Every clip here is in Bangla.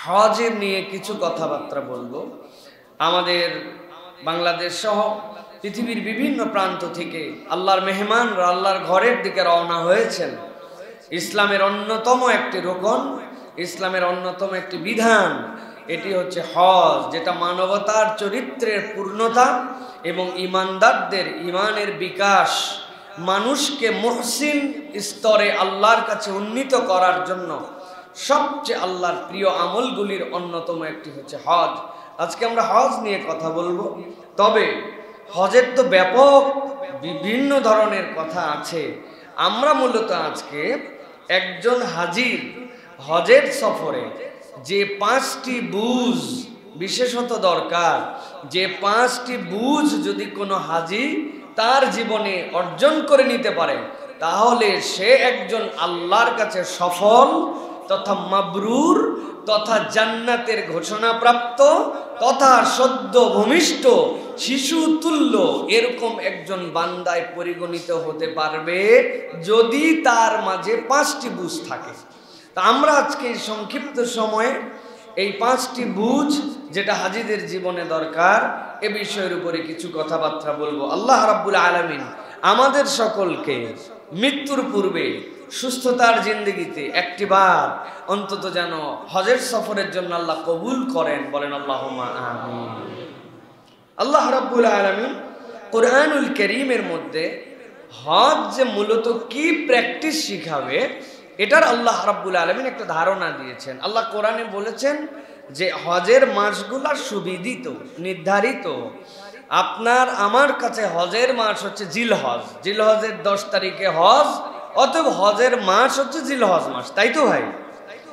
হজের নিয়ে কিছু কথাবার্তা বলবো। আমাদের বাংলাদেশ সহ পৃথিবীর বিভিন্ন প্রান্ত থেকে আল্লাহর মেহমানরা আল্লাহর ঘরের দিকে রওনা হয়েছেন। ইসলামের অন্যতম একটি রোকন, ইসলামের অন্যতম একটি বিধান, এটি হচ্ছে হজ, যেটা মানবতার চরিত্রের পূর্ণতা এবং ইমানদারদের ইমানের বিকাশ, মানুষকে মুহসিন স্তরে আল্লাহর কাছে উন্নীত করার জন্য সবচেয়ে আল্লাহর প্রিয় আমলগুলির অন্যতম একটি হচ্ছে হজ। আজকে আমরা হজ নিয়ে কথা বলবো। তবে হজের তো ব্যাপক বিভিন্ন ধরনের কথা আছে। আমরা মূলত আজকে একজন হাজির হজের সফরে যে 5টি বুঝ বিশেষত দরকার, যে 5টি বুঝ যদি কোনো হাজি তার জীবনে অর্জন করে নিতে পারে, তাহলে সে একজন আল্লাহর কাছে সফল তথা মাবরুর তথা জান্নাতের ঘোষণাপ্রাপ্ত তথা সদ্য ভূমিষ্ঠ শিশু তুল্য এরকম একজন বান্দায় পরিগণিত হতে পারবে যদি তার মাঝে 5টি বুঝ থাকে। তা আমরা আজকে এই সংক্ষিপ্ত সময়ে এই 5টি বুঝ যেটা হাজিদের জীবনে দরকার এ বিষয়ের উপরে কিছু কথাবার্তা বলবো। আল্লাহ রাব্বুল আলামিন আমাদের সকলকে মৃত্যুর পূর্বে সুস্থতার জিন্দেগিতে একটিবার অন্তত যেন হজের সফরের জন্য আল্লাহ কবুল করেন, বলেন আল্লাহুম্মা আমিন। আল্লাহ রাব্বুল আলামিন কোরআনুল কারীমের মধ্যে হজ যে মূলত কি প্র্যাকটিস শিখাবে এটার আল্লাহ রাব্বুল আলামিন একটা ধারণা দিয়েছেন। আল্লাহ কোরআনে বলেছেন যে হজের মাসগুলা সুবিদিত, নির্ধারিত। আপনার আমার কাছে হজের মাস হচ্ছে জিলহজ, জিলহজের 10 তারিখে হজ, অতএব হজের মাস হচ্ছে জিলহজ মাস, তাই তো ভাই?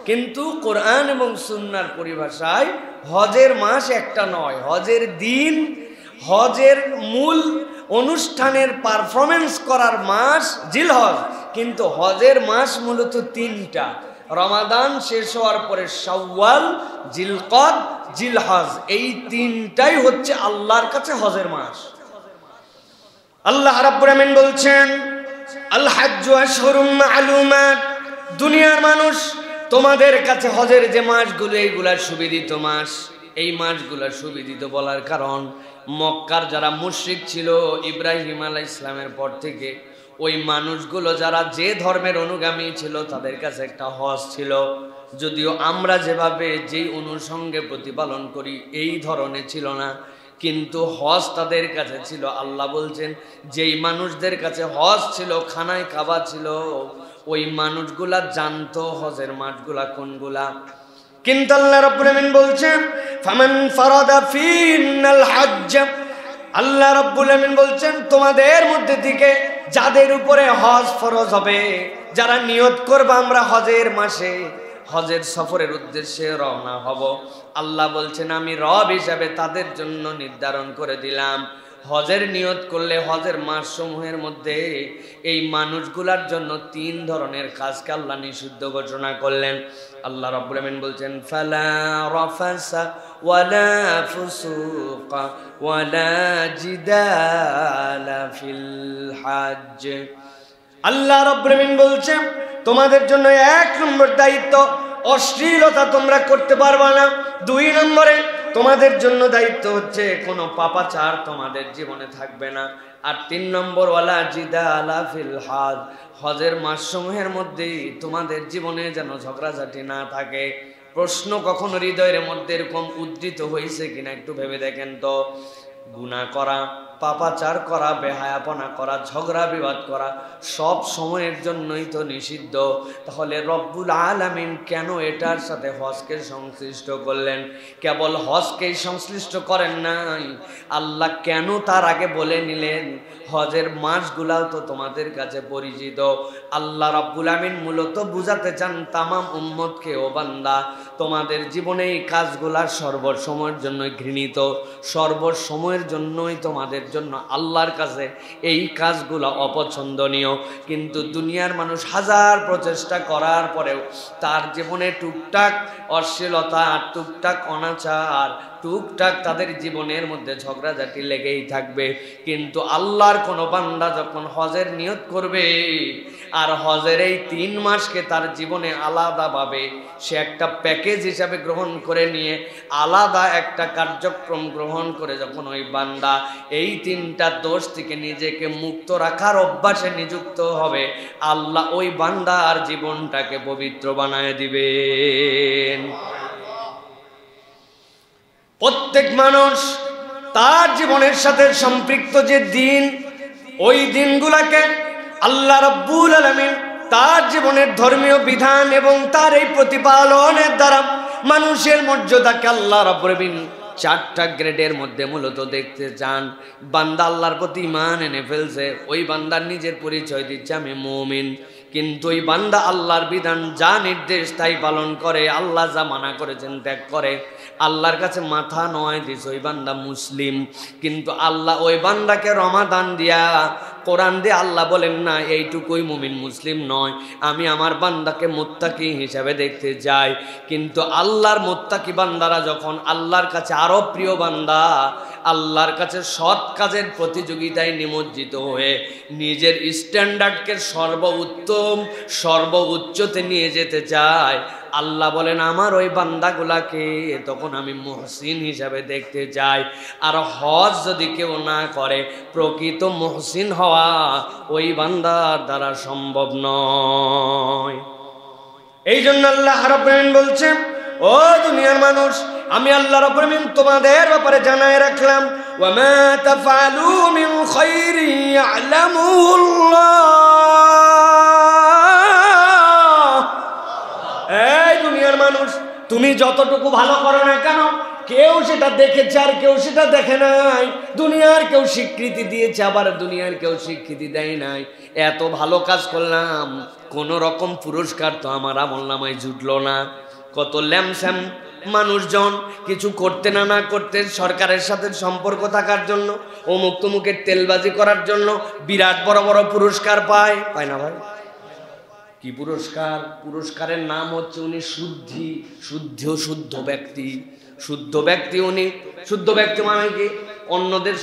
কিন্তু কোরআন এবং সুন্নাহর পরিভাষায় হজের মাস একটা নয়, হজের দিন, হজের মূল অনুষ্ঠানের পারফরমেন্স করার মাস জিলহজ। কিন্তু হজের মাস মূলত 3টা, রমাদান শেষ হওয়ার পরে শাওয়াল, জিলকদ, জিলহজ, এই 3টাই হচ্ছে আল্লাহর কাছে হজের মাস। আল্লাহ রাব্বুল আমিন বলছেন আল হাজ্জু আশহুরুম মা'লুমাত, দুনিয়ার মানুষ তোমাদের কাছে হজের যে মাসগুলো এইগুলা সুবিদিত মাস। এই মাসগুলা সুবিদিত বলার কারণ মক্কার যারা মুশরিক ছিল ইব্রাহিম আলাইহিস সালামের পর থেকে, ওই মানুষগুলো যারা যে ধর্মের অনুগামী ছিল তাদের কাছে একটা হজ ছিল। যদিও আমরা যেভাবে যেই অনুষঙ্গে প্রতিপালন করি এই ধরনের ছিল না, কিন্তু হজ তাদের কাছে ছিল। আল্লাহ বলছেন যেই মানুষদের কাছে হজ ছিল, খানায় কাবা ছিল, ওই মানুষগুলা জানতো হজের মাসগুলা কোনগুলা। কিন্তু আল্লাহ রাব্বুল আমিন বলছেন ফামান ফারাদা ফিনাল হজ্জ, আল্লাহ রাব্বুল আমিন বলছেন তোমাদের মধ্যে থেকে যাদের উপরে হজ ফরজ হবে, যারা নিয়ত করবে আমরা হজের মাসে হজের সফরের উদ্দেশ্যে রওনা হব, আল্লাহ বলছেন আমি রব হিসাবে তাদের জন্য নির্ধারণ করে দিলাম হজের নিয়ত করলে হজের মাস সমূহের মধ্যে এই মানুষগুলার জন্য 3 ধরনের কাজকে আল্লাহ নিষিদ্ধ ঘোষণা করলেন। আল্লাহ রাব্বুল আমিন বলছেন ফালা রাফাসা ওয়ালা ফুসুকা ওয়ালা জিদালা ফিল হজ্জ। আল্লাহ রাব্বুল আমিন বলছেন তোমাদের জন্য 1 নম্বর দায়িত্ব, অশ্লীলতা তোমরা করতে পারবা না। 2 নম্বরে তোমাদের জন্য দায়িত্ব হচ্ছে কোনো পাপাচার তোমাদের জীবনে থাকবে না। আর 3 নম্বর ওয়ালা জিদালা ফিল হজ, হজের মাসসমূহের মধ্যে তোমাদের জীবনে যেন ঝগড়াঝাটি না থাকে। প্রশ্ন কখনো হৃদয়ের মধ্যে এরকম উদ্ধৃত হয়েছে কিনা একটু ভেবে দেখেন তো। গুনাহ করা, পাপাচার করা, বেহায়াপনা করা, ঝগড়া বিবাদ করা সব সময়ের জন্যই তো নিষিদ্ধ। তাহলে রব্বুল আলামিন কেন এটার সাথে হজকে সংশ্লিষ্ট করলেন? কেবল হজকেই সংশ্লিষ্ট করেন নাই, আল্লাহ কেন তার আগে বলে নিলেন হজের মাসগুলাও তো তোমাদের কাছে পরিচিত। আল্লাহ রব্বুল আমিন মূলত বুঝাতে চান তামাম উম্মতকে, ও বান্দা তোমাদের জীবনে এই কাজগুলা সর্বসময়ের জন্য ঘৃণিত, সর্বসময়ের জন্যই তোমাদের জন্য আল্লাহর কাছে এই কাজগুলো অপছন্দনীয়। কিন্তু দুনিয়ার মানুষ হাজার প্রচেষ্টা করার পরেও তার জীবনে টুকটাক অশ্লীলতা, টুকটাক অনাচার, টুকটাক তাদের জীবনের মধ্যে ঝগড়াঝাটি লেগেই থাকবে, কিন্তু আল্লাহর কোনো বান্দা যখন হজের নিয়ত করবে আর হজের এই 3 মাসকে তার জীবনে আলাদাভাবে সে একটা প্যাকেজ হিসাবে গ্রহণ করে নিয়ে আলাদা একটা কার্যক্রম গ্রহণ করে যখন ওই বান্দা এই 3টা দোষ থেকে নিজেকে মুক্ত রাখার অভ্যাসে নিযুক্ত হবে, আল্লাহ ওই বান্দার জীবনটাকে পবিত্র বানায় দিবেন। প্রত্যেক মানুষ তার জীবনের সাথে সম্পৃক্ত যে দিন, ওই দিনগুলোকে আল্লাহ রাব্বুল আলামিন তার জীবনের ধর্মীয় বিধান এবং তার এই প্রতিপালনের দ্বারা মানুষের মর্যাদাকে আল্লাহ রাব্বুল আলামিন 4টা গ্রেডের মধ্যে মূলত দেখতে চান। বান্দা আল্লাহর প্রতি ঈমান এনে ফেলছে, ওই বান্দার নিজের পরিচয় দিচ্ছে আমি মুমিন, কিন্তু ওই বান্দা আল্লাহর বিধান যা নির্দেশ তাই পালন করে, আল্লাহ যা মানা করেছেন ত্যাগ করে, আল্লাহর কাছে মাথা নোয়াই দিছে, ওই বান্দা মুসলিম। কিন্তু আল্লাহ ওই বান্দাকে রমাদান দিয়া, কোরআন দিয়ে আল্লাহ বলেন না এইটুকুই মুমিন মুসলিম নয়, আমি আমার বান্দাকে মুত্তাকি হিসাবে দেখতে যাই। কিন্তু আল্লাহর মুত্তাকি বান্দারা যখন আল্লাহর কাছে আরো প্রিয় বান্দা, আল্লাহর কাছে সৎ কাজের প্রতিযোগিতায় নিমজ্জিত হয়ে নিজের স্ট্যান্ডার্ডকে সর্বোত্তম সর্বোচ্চতে নিয়ে যেতে চায়, আল্লাহ বলেন আমার ওই বান্দাগুলাকে তখন আমি মুহসিন হিসাবে দেখতে চাই। আর হজ যদি কেউ না করে, প্রকৃত মুহসিন হওয়া ওই বান্দার দ্বারা সম্ভব নয়। এই জন্য আল্লাহ রাব্বুল আলামিন বলছেন, ও দুনিয়ার মানুষ, আমি আল্লাহ রাব্বুল আলামিন তোমাদের ব্যাপারে জানায় রাখলাম, ওয়া মা তাফআলু মিন খাইরি ইয়ালামুল্লাহ। এই দুনিয়ার মানুষ, তুমি যতটুকু ভালো করো না কেন, কেউ সেটা দেখেছে আর কেউ সেটা দেখে নাই। দুনিয়ার কেউ স্বীকৃতি দিয়েছে, আবার দুনিয়ার কেউ স্বীকৃতি দেয় নাই। এত ভালো কাজ করলাম, কোন রকম পুরস্কার তো আমার আমলনামায় জুটলো না। কত ল্যামস্যাম মানুষজন কিছু করতে না করতে সরকারের সাথে সম্পর্ক থাকার জন্য, অমুক তমুকের তেলবাজি করার জন্য বিরাট বড় বড় পুরস্কার পায় না ভাই? কি পুরস্কার? পুরস্কারের নাম হচ্ছে উনি শুদ্ধ ব্যক্তি। শুদ্ধ ব্যক্তি উনি। শুদ্ধ ব্যক্তি মানে কি? অন্যদের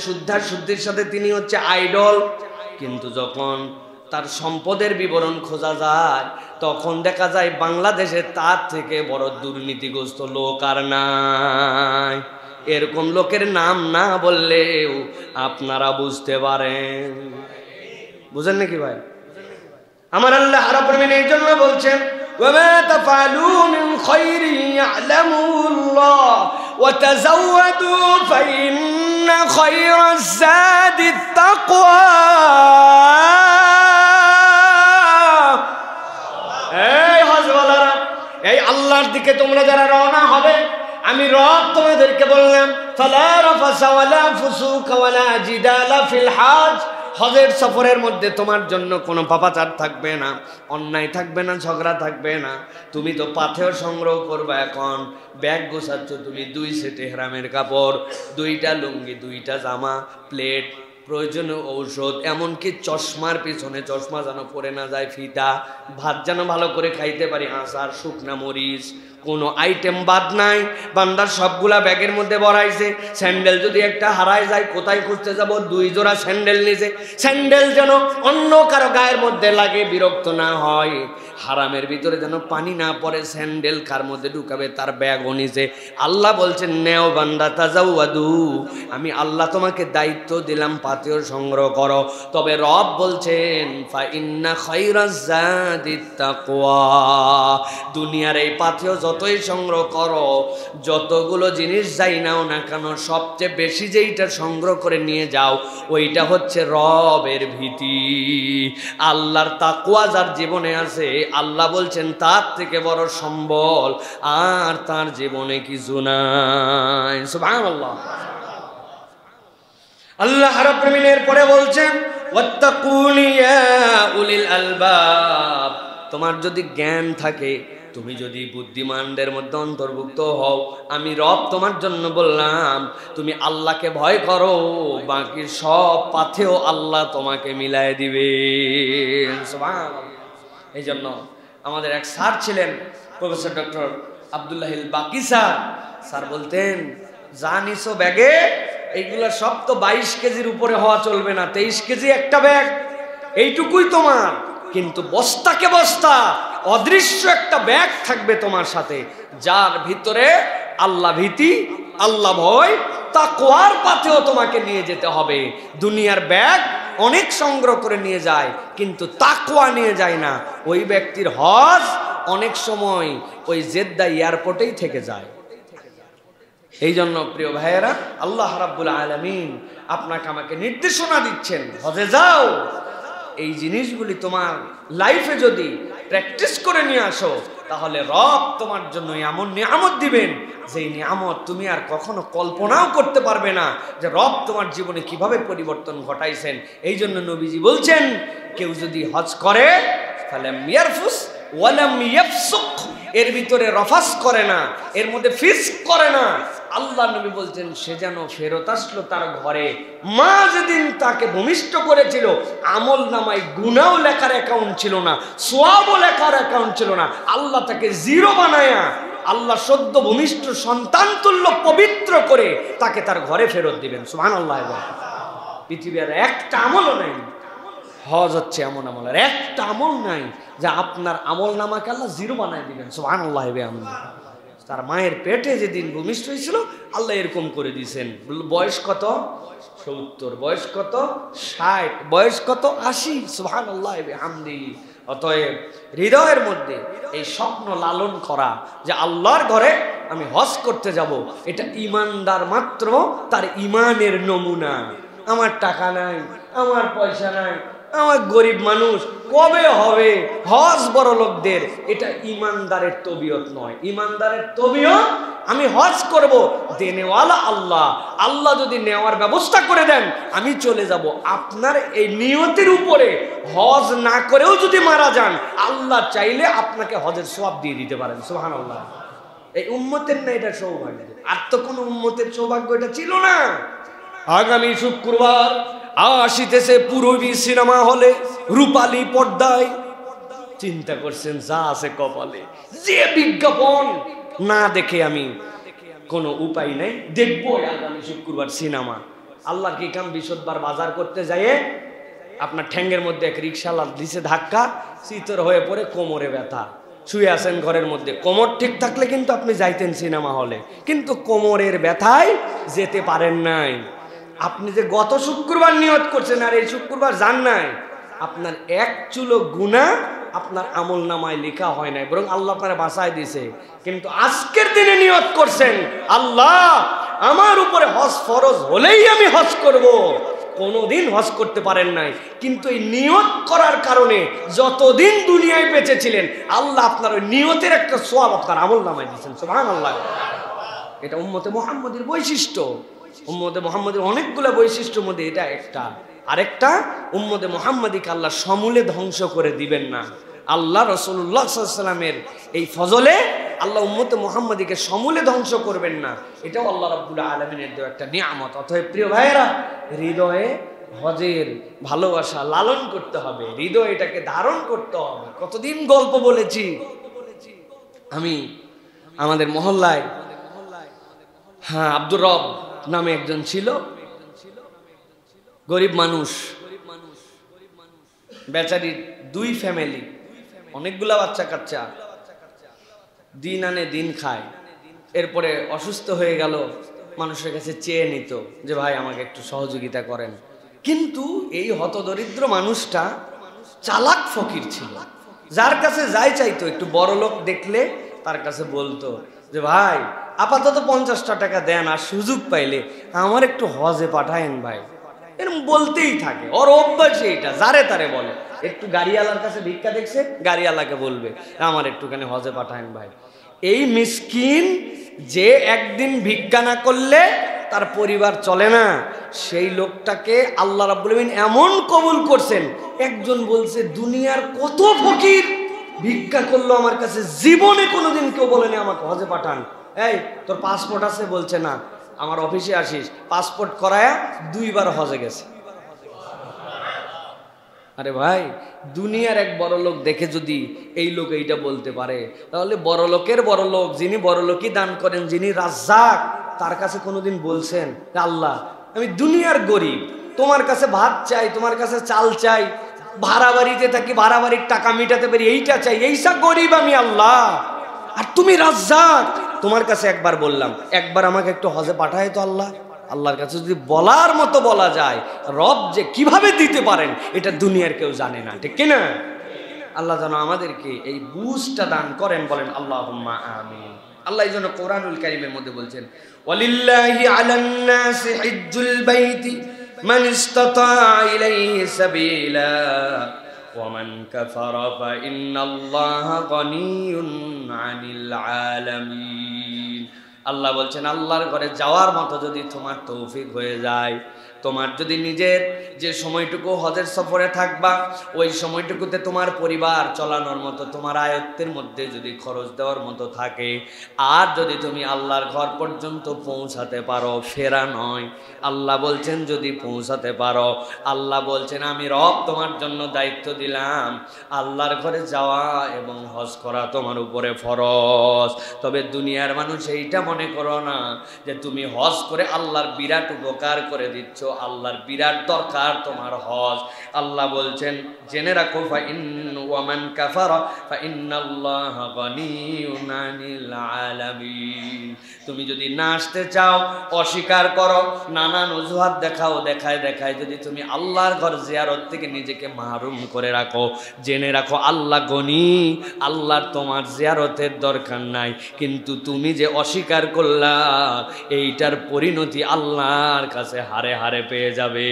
শুদ্ধির সাথে তিনি হচ্ছে আইডল। কিন্তু যখন তার সম্পদের বিবরণ খোঁজা যায়, তখন দেখা যায় বাংলাদেশে তার থেকে বড় দুর্নীতিগ্রস্ত লোক আর নাই। এরকম লোকের নাম না বললেও আপনারা বুঝতে পারেন। বুঝেন নাকি ভাই? আমার আল্লাহ রাব্বুল আলামিন এই জন্য বলছেন, ওয়া মা তাফআলু মিন খাইরি ইয়ালামুল্লাহ ওয়া তাযাওয়াদু ফাইন্না খায়রাজ যাদিত তাকওয়া। এই হজওয়ালারা, এই আল্লাহর দিকে তোমরা যারা রওনা হবে, আমি রব তোমাদেরকে বললাম, ফালা রাফাসা ওয়ালা ফুসুকা ওয়ালা জিদালা ফিল হজ। হজের সফরের মধ্যে তোমার জন্য কোনো পাপাচার থাকবে না, অন্যায় থাকবে না, ঝগড়া থাকবে না। তুমি তো পাথেয় সংগ্রহ করবে, এখন ব্যাগ গোছাচ্ছ তুমি 2 সেট ইহরামের কাপড়, 2টা লুঙ্গি, 2টা জামা, প্লেট, প্রয়োজনীয় ঔষধ, এমনকি চশমার পিছনে চশমা যেন পড়ে না যায়, ফিতা, ভাত যেন ভালো করে খাইতে পারি, আচার, শুকনা মরিচ, কোনো আইটেম বাদ নাই। বান্দার সবগুলা ব্যাগের মধ্যে ভরাইছে। স্যান্ডেল যদি একটা হারায় যায়, কোথায় খুঁজতে যাব? 2 জোড়া স্যান্ডেল নিছে। স্যান্ডেল যেন অন্য কারো গায়ের মধ্যে লাগে, বিরক্ত না হয়। হারামের ভিতরে যেন পানি না পড়ে, স্যান্ডেল কার মধ্যে ঢুকাবে তার ব্যাগও নিছে। আল্লাহ বলছেন, নেও বান্দা তাজাওয়াদু, আমি আল্লাহ তোমাকে দায়িত্ব দিলাম পাথেয় সংগ্রহ করো। তবে রব বলছেন, ফা ইন্না খায়রাজ যাদিত তাকওয়া। দুনিয়ার এই পাথেয় যতই সংগ্রহ করো, যতগুলো জিনিস যাই নাও না কেন, সবচেয়ে বেশি যেইটা সংগ্রহ করে নিয়ে যাও, ওইটা হচ্ছে রবের ভীতি। আল্লাহর তাকওয়া যার জীবনে আছে, আল্লাহ বলছেন তার থেকে বড় সম্বল আর তার জীবনে কিছু নাই। সুবহানাল্লাহ। আল্লাহ রাব্বুল আলামিনের পরে বলছেন, ওয়াত্তাকুনি ইয়া উলিল আলবাব। তোমার যদি জ্ঞান থাকে, তুমি যদি বুদ্ধিমানদের মধ্যে অন্তর্ভুক্ত হও, আমি রব তোমার জন্য বললাম তুমি আল্লাহকে ভয় করো, বাকি সব পাথেও আল্লাহ তোমাকে মিলায় দিবেন। সুবহানাল্লাহ। এই জন্য আমাদের এক স্যার ছিলেন, প্রফেসর ডক্টর আব্দুল্লাহিল বাকি স্যার বলতেন, যা নিছো ব্যাগে, এইগুলা সব তো 22 কেজির উপরে হওয়া চলবে না, 23 কেজি একটা ব্যাগ, এইটুকুই তোমার। কিন্তু বস্তাকে বস্তা অদৃশ্য একটা ব্যাগ থাকবে তোমার সাথে, যার ভিতরে আল্লাহ ভীতি, আল্লাহ ভয়, তাকওয়ার পথেও তোমাকে নিয়ে যেতে হবে। দুনিয়ার ব্যাগ অনেক সংগ্রহ করে নিয়ে যায়, কিন্তু তাকওয়া নিয়ে যায় না। ওই ব্যক্তির হজ অনেক সময় ওই জেদ্দা এয়ারপোর্টেই থেকে যায়। এই জন্য প্রিয় ভাইয়েরা, আল্লাহ রাব্বুল আলামিন আপনাকে আমাকে নির্দেশনা দিচ্ছেন, হজে যাও। এই জিনিসগুলি তোমার লাইফে যদি প্র্যাকটিস করে নিয়ে আসো, তাহলে রব তোমার জন্য এমন নিয়ামত দিবেন, যেই নিয়ামত তুমি আর কখনো কল্পনাও করতে পারবে না, যে রব তোমার জীবনে কিভাবে পরিবর্তন ঘটাইছেন। এই জন্য নবীজি বলছেন, কেউ যদি হজ করে ফালাম ইয়ারফুস ওয়ালাম ইয়াফসুক, এর ভিতরে রফাস করে না, এর মধ্যে ফিসক করে না, আল্লাহ নবী বলছেন সে যেন ফেরত আসলো তার ঘরে। মা যেদিন তাকে ভূমিষ্ঠ করেছিল, আমল নামায় গুনাও লেখার অ্যাকাউন্ট ছিল না, সওয়াবও লেখার অ্যাকাউন্ট ছিল না, আল্লাহ তাকে জিরো বানায়া, আল্লাহ সদ্য ভূমিষ্ঠ সন্তান তুল্য পবিত্র করে তাকে তার ঘরে ফেরত দিবেন। সুবহানাল্লাহ। পৃথিবীর একটা আমলও নাই, হজ হচ্ছে এমন আমল, আর একটা আমল নাই যা আপনার আমল নামাকে আল্লাহ জিরো বানায় দিবেন। সুবহানাল্লাহ। তার মায়ের পেটে যেদিন ভূমিষ্ঠ হয়েছিল, আল্লাহ এরকম করে দিয়েছেন। বয়স কত? 70। বয়স কত? 60। বয়স কত? 80। সুবহানাল্লাহ বিহামদিহি। অতএব হৃদয়ের মধ্যে এই স্বপ্ন লালন করা যে আল্লাহর ঘরে আমি হজ করতে যাব, এটা ইমানদার মাত্র তার ইমানের নমুনা। আমার টাকা নাই, আমার পয়সা নাই, আমার গরিব মানুষ, কবে হবে হজ বড় লোকদের? এটা ইমানদারের তবিয়ত নয়। ইমানদারের তবিয়ত আমি হজ করব, দেনেওয়ালা আল্লাহ। আল্লাহ যদি নেওয়ার ব্যবস্থা করে দেন, আমি চলে যাব। আপনার এই নিয়তের উপরে হজ না করেও যদি মারা যান, আল্লাহ চাইলে আপনাকে হজের সওয়াব দিয়ে দিতে পারেন। সুবহানাল্লাহ। এই উম্মতের না এটা সৌভাগ্য, আর তো কোনো উম্মতের সৌভাগ্য এটা ছিল না। আগামী শুক্রবার আসিতেছে পূরবী সিনেমা হলে, রূপালী পর্দায়। চিন্তা করছেন যা আছে কপালে, যে বিজ্ঞাপন না দেখে আমি কোনো উপায় নাই, দেখবো আগামী শুক্রবার সিনেমা। আল্লাহর কি কাম, বৃহস্পতিবার বাজার করতে যাইয়ে আপনার ঠ্যাঙ্গের মধ্যে এক রিক্সাওয়ালা দিছে ধাক্কা, চিতর হয়ে পড়ে কোমরে ব্যথা, শুয়ে আছেন ঘরের মধ্যে। কোমর ঠিক থাকলে কিন্তু আপনি যাইতেন সিনেমা হলে, কিন্তু কোমরের ব্যথায় যেতে পারেন নাই। আপনি যে গত শুক্রবার নিয়ত করছেন আর এই শুক্রবার যান নাই, আপনার এক চুলো গুনাহ আপনার আমল নামায় লেখা হয় নাই, বরং আল্লাহ আপনারা বাঁচায় দিয়েছে। কিন্তু আজকের দিনে নিয়ত করছেন, আল্লাহ আমার উপরে হজ ফরজ হলেই আমি হজ করব। কোনোদিন হজ করতে পারেন নাই, কিন্তু এই নিয়ত করার কারণে যতদিন দুনিয়ায় বেঁচে ছিলেন, আল্লাহ আপনার ওই নিয়তের একটা সওয়াব আপনার আমল নামায় দিয়েছেন। সুবহানাল্লাহ। এটা উম্মতে মুহাম্মদের বৈশিষ্ট্য। উম্মতে মুহাম্মদের অনেকগুলো বৈশিষ্ট্যের মধ্যে এটা একটা। আরেকটা, উম্মতে মুহাম্মাদিকে আল্লাহ সমূলে ধ্বংস করে দিবেন না। আল্লাহ রাসূলুল্লাহ সাল্লাল্লাহু আলাইহি ওয়াসাল্লামের এই ফজলে আল্লাহ উম্মতে মুহাম্মাদিকে সমূলে ধ্বংস করবেন না, এটাও আল্লাহ রাব্বুল আলামিনের দেওয়া একটা নিয়ামত। অতএব প্রিয় ভাইয়েরা, হৃদয়ে হজের ভালোবাসা লালন করতে হবে, হৃদয় এটাকে ধারণ করতে হবে। কতদিন গল্প বলেছি আমি আমাদের মহল্লায়। হ্যাঁ, আব্দুর রব নামে একজন ছিল, গরিব মানুষ, বেচারির 2 ফ্যামিলি, অনেকগুলা বাচ্চা কাচ্চা, দিন আনে দিন খায়। এরপরে অসুস্থ হয়ে গেল, মানুষের কাছে চেয়ে নিত যে ভাই আমাকে একটু সহযোগিতা করেন। কিন্তু এই হতদরিদ্র মানুষটা চালাক ফকির ছিল, যার কাছে যাই চাইতো, একটু বড় লোক দেখলে তার কাছে বলতো যে ভাই আপাতত 50টা টাকা দেন, আর সুযোগ পাইলে আমার একটু হজে পাঠায়েন ভাই। এরকম বলতেই থাকে, ওর অভ্যাস এইটা, যারে তারে বলে। একটু গাড়িওয়ালার কাছে ভিক্ষা দেখছে, গাড়িওয়ালাকে বলবে আমার একটুখানি হজে পাঠায়েন ভাই। এই মিসকিন যে একদিন ভিক্ষা না করলে তার পরিবার চলে না, সেই লোকটাকে আল্লাহ রাব্বুল আলামিন এমন কবুল করছেন। একজন বলছে দুনিয়ার কত ফকির ভিক্ষা করলো আমার কাছে, জীবনে কোনোদিন কেউ বলেনি আমাকে হজে পাঠান। এই তোর পাসপোর্ট আছে? বলছে না। আমার অফিসে আসিস, পাসপোর্ট করায়া 2 বার হজে গেছে। আরে ভাই, দুনিয়ার এক বড় লোক দেখে যদি এই লোক এইটা বলতে পারে, তাহলে বড় লোকের বড় লোক, যিনি বড় লোকই দান করেন, যিনি রাজ্জাক, তার কাছে কোনোদিন বলছেন আল্লাহ আমি দুনিয়ার গরিব, তোমার কাছে ভাত চাই, তোমার কাছে চাল চাই, ভাড়া বাড়িতে থাকি, ভাড়া বাড়ির টাকা মিটাতে পারি, এইটা চাই, এইসব গরিব আমি আল্লাহ, আর তুমি রাজ্জাক, তোমার কাছে একবার বললাম, একবার আমাকে একটু হজে পাঠায় তো আল্লাহ। আল্লাহর কাছে যদি বলার মতো বলা যায়, রব যে কিভাবে দিতে পারেন এটা দুনিয়ার কেউ জানে না, ঠিক কিনা? আল্লাহ যেন আমাদেরকে এই বুঝটা দান করেন, বলেন আল্লাহুম্মা আমিন। আল্লাহ এই জন্য কোরআনুল কারীমের মধ্যে বলছেন ওয়ালিল্লাহি আলান নাসি হিজ্জুল বাইতি মান ইসতাতা ইলাইহি সাবিলা ওয়া মান কাফারা ফা ইন্নাল্লাহা গনিয়্যুন আনিল আলামিন। আল্লাহ বলছেন আল্লাহর ঘরে যাওয়ার মতো যদি তোমার তৌফিক হয়ে যায়, তোমার যদি নিজের যে সময়টুকু হজের সফরে থাকবা ওই সময়টুকুতে তোমার পরিবার চালানোর মতো তোমার আয়ত্তের মধ্যে যদি খরচ দেওয়ার মতো থাকে, আর যদি তুমি আল্লাহর ঘর পর্যন্ত পৌঁছাতে পারো, ফেরা নয়, আল্লাহ বলছেন যদি পৌঁছাতে পারো, আল্লাহ বলছেন আমি রব তোমার জন্য দায়িত্ব দিলাম, আল্লাহর ঘরে যাওয়া এবং হজ করা তোমার উপরে ফরজ। তবে দুনিয়ার মানুষ এইটা মনে করো না যে তুমি হজ করে আল্লাহর বিরাট উপকার করে দিচ্ছ, আল্লাহর বিরাট দরকার তোমার হজ। আল্লাহ বলছেন জেনে রাখো ফা ইন ওয়া মান কাফারা ফা ইন্নাল্লাহা গনিয়্যুন আনিল আলামিন। তুমি যদি না আসতে চাও, অস্বীকার করো, নানান অজুহাত দেখাও, দেখায় দেখায় যদি তুমি আল্লাহর ঘর জিয়ারত থেকে নিজেকে মাহরুম করে রাখো, জেনে রাখো আল্লাহ গনি, আল্লাহর তোমার জিয়ারতের দরকার নাই, কিন্তু তুমি যে অস্বীকার করলা এইটার পরিণতি আল্লাহর কাছে হারে হারে পেয়ে যাবে।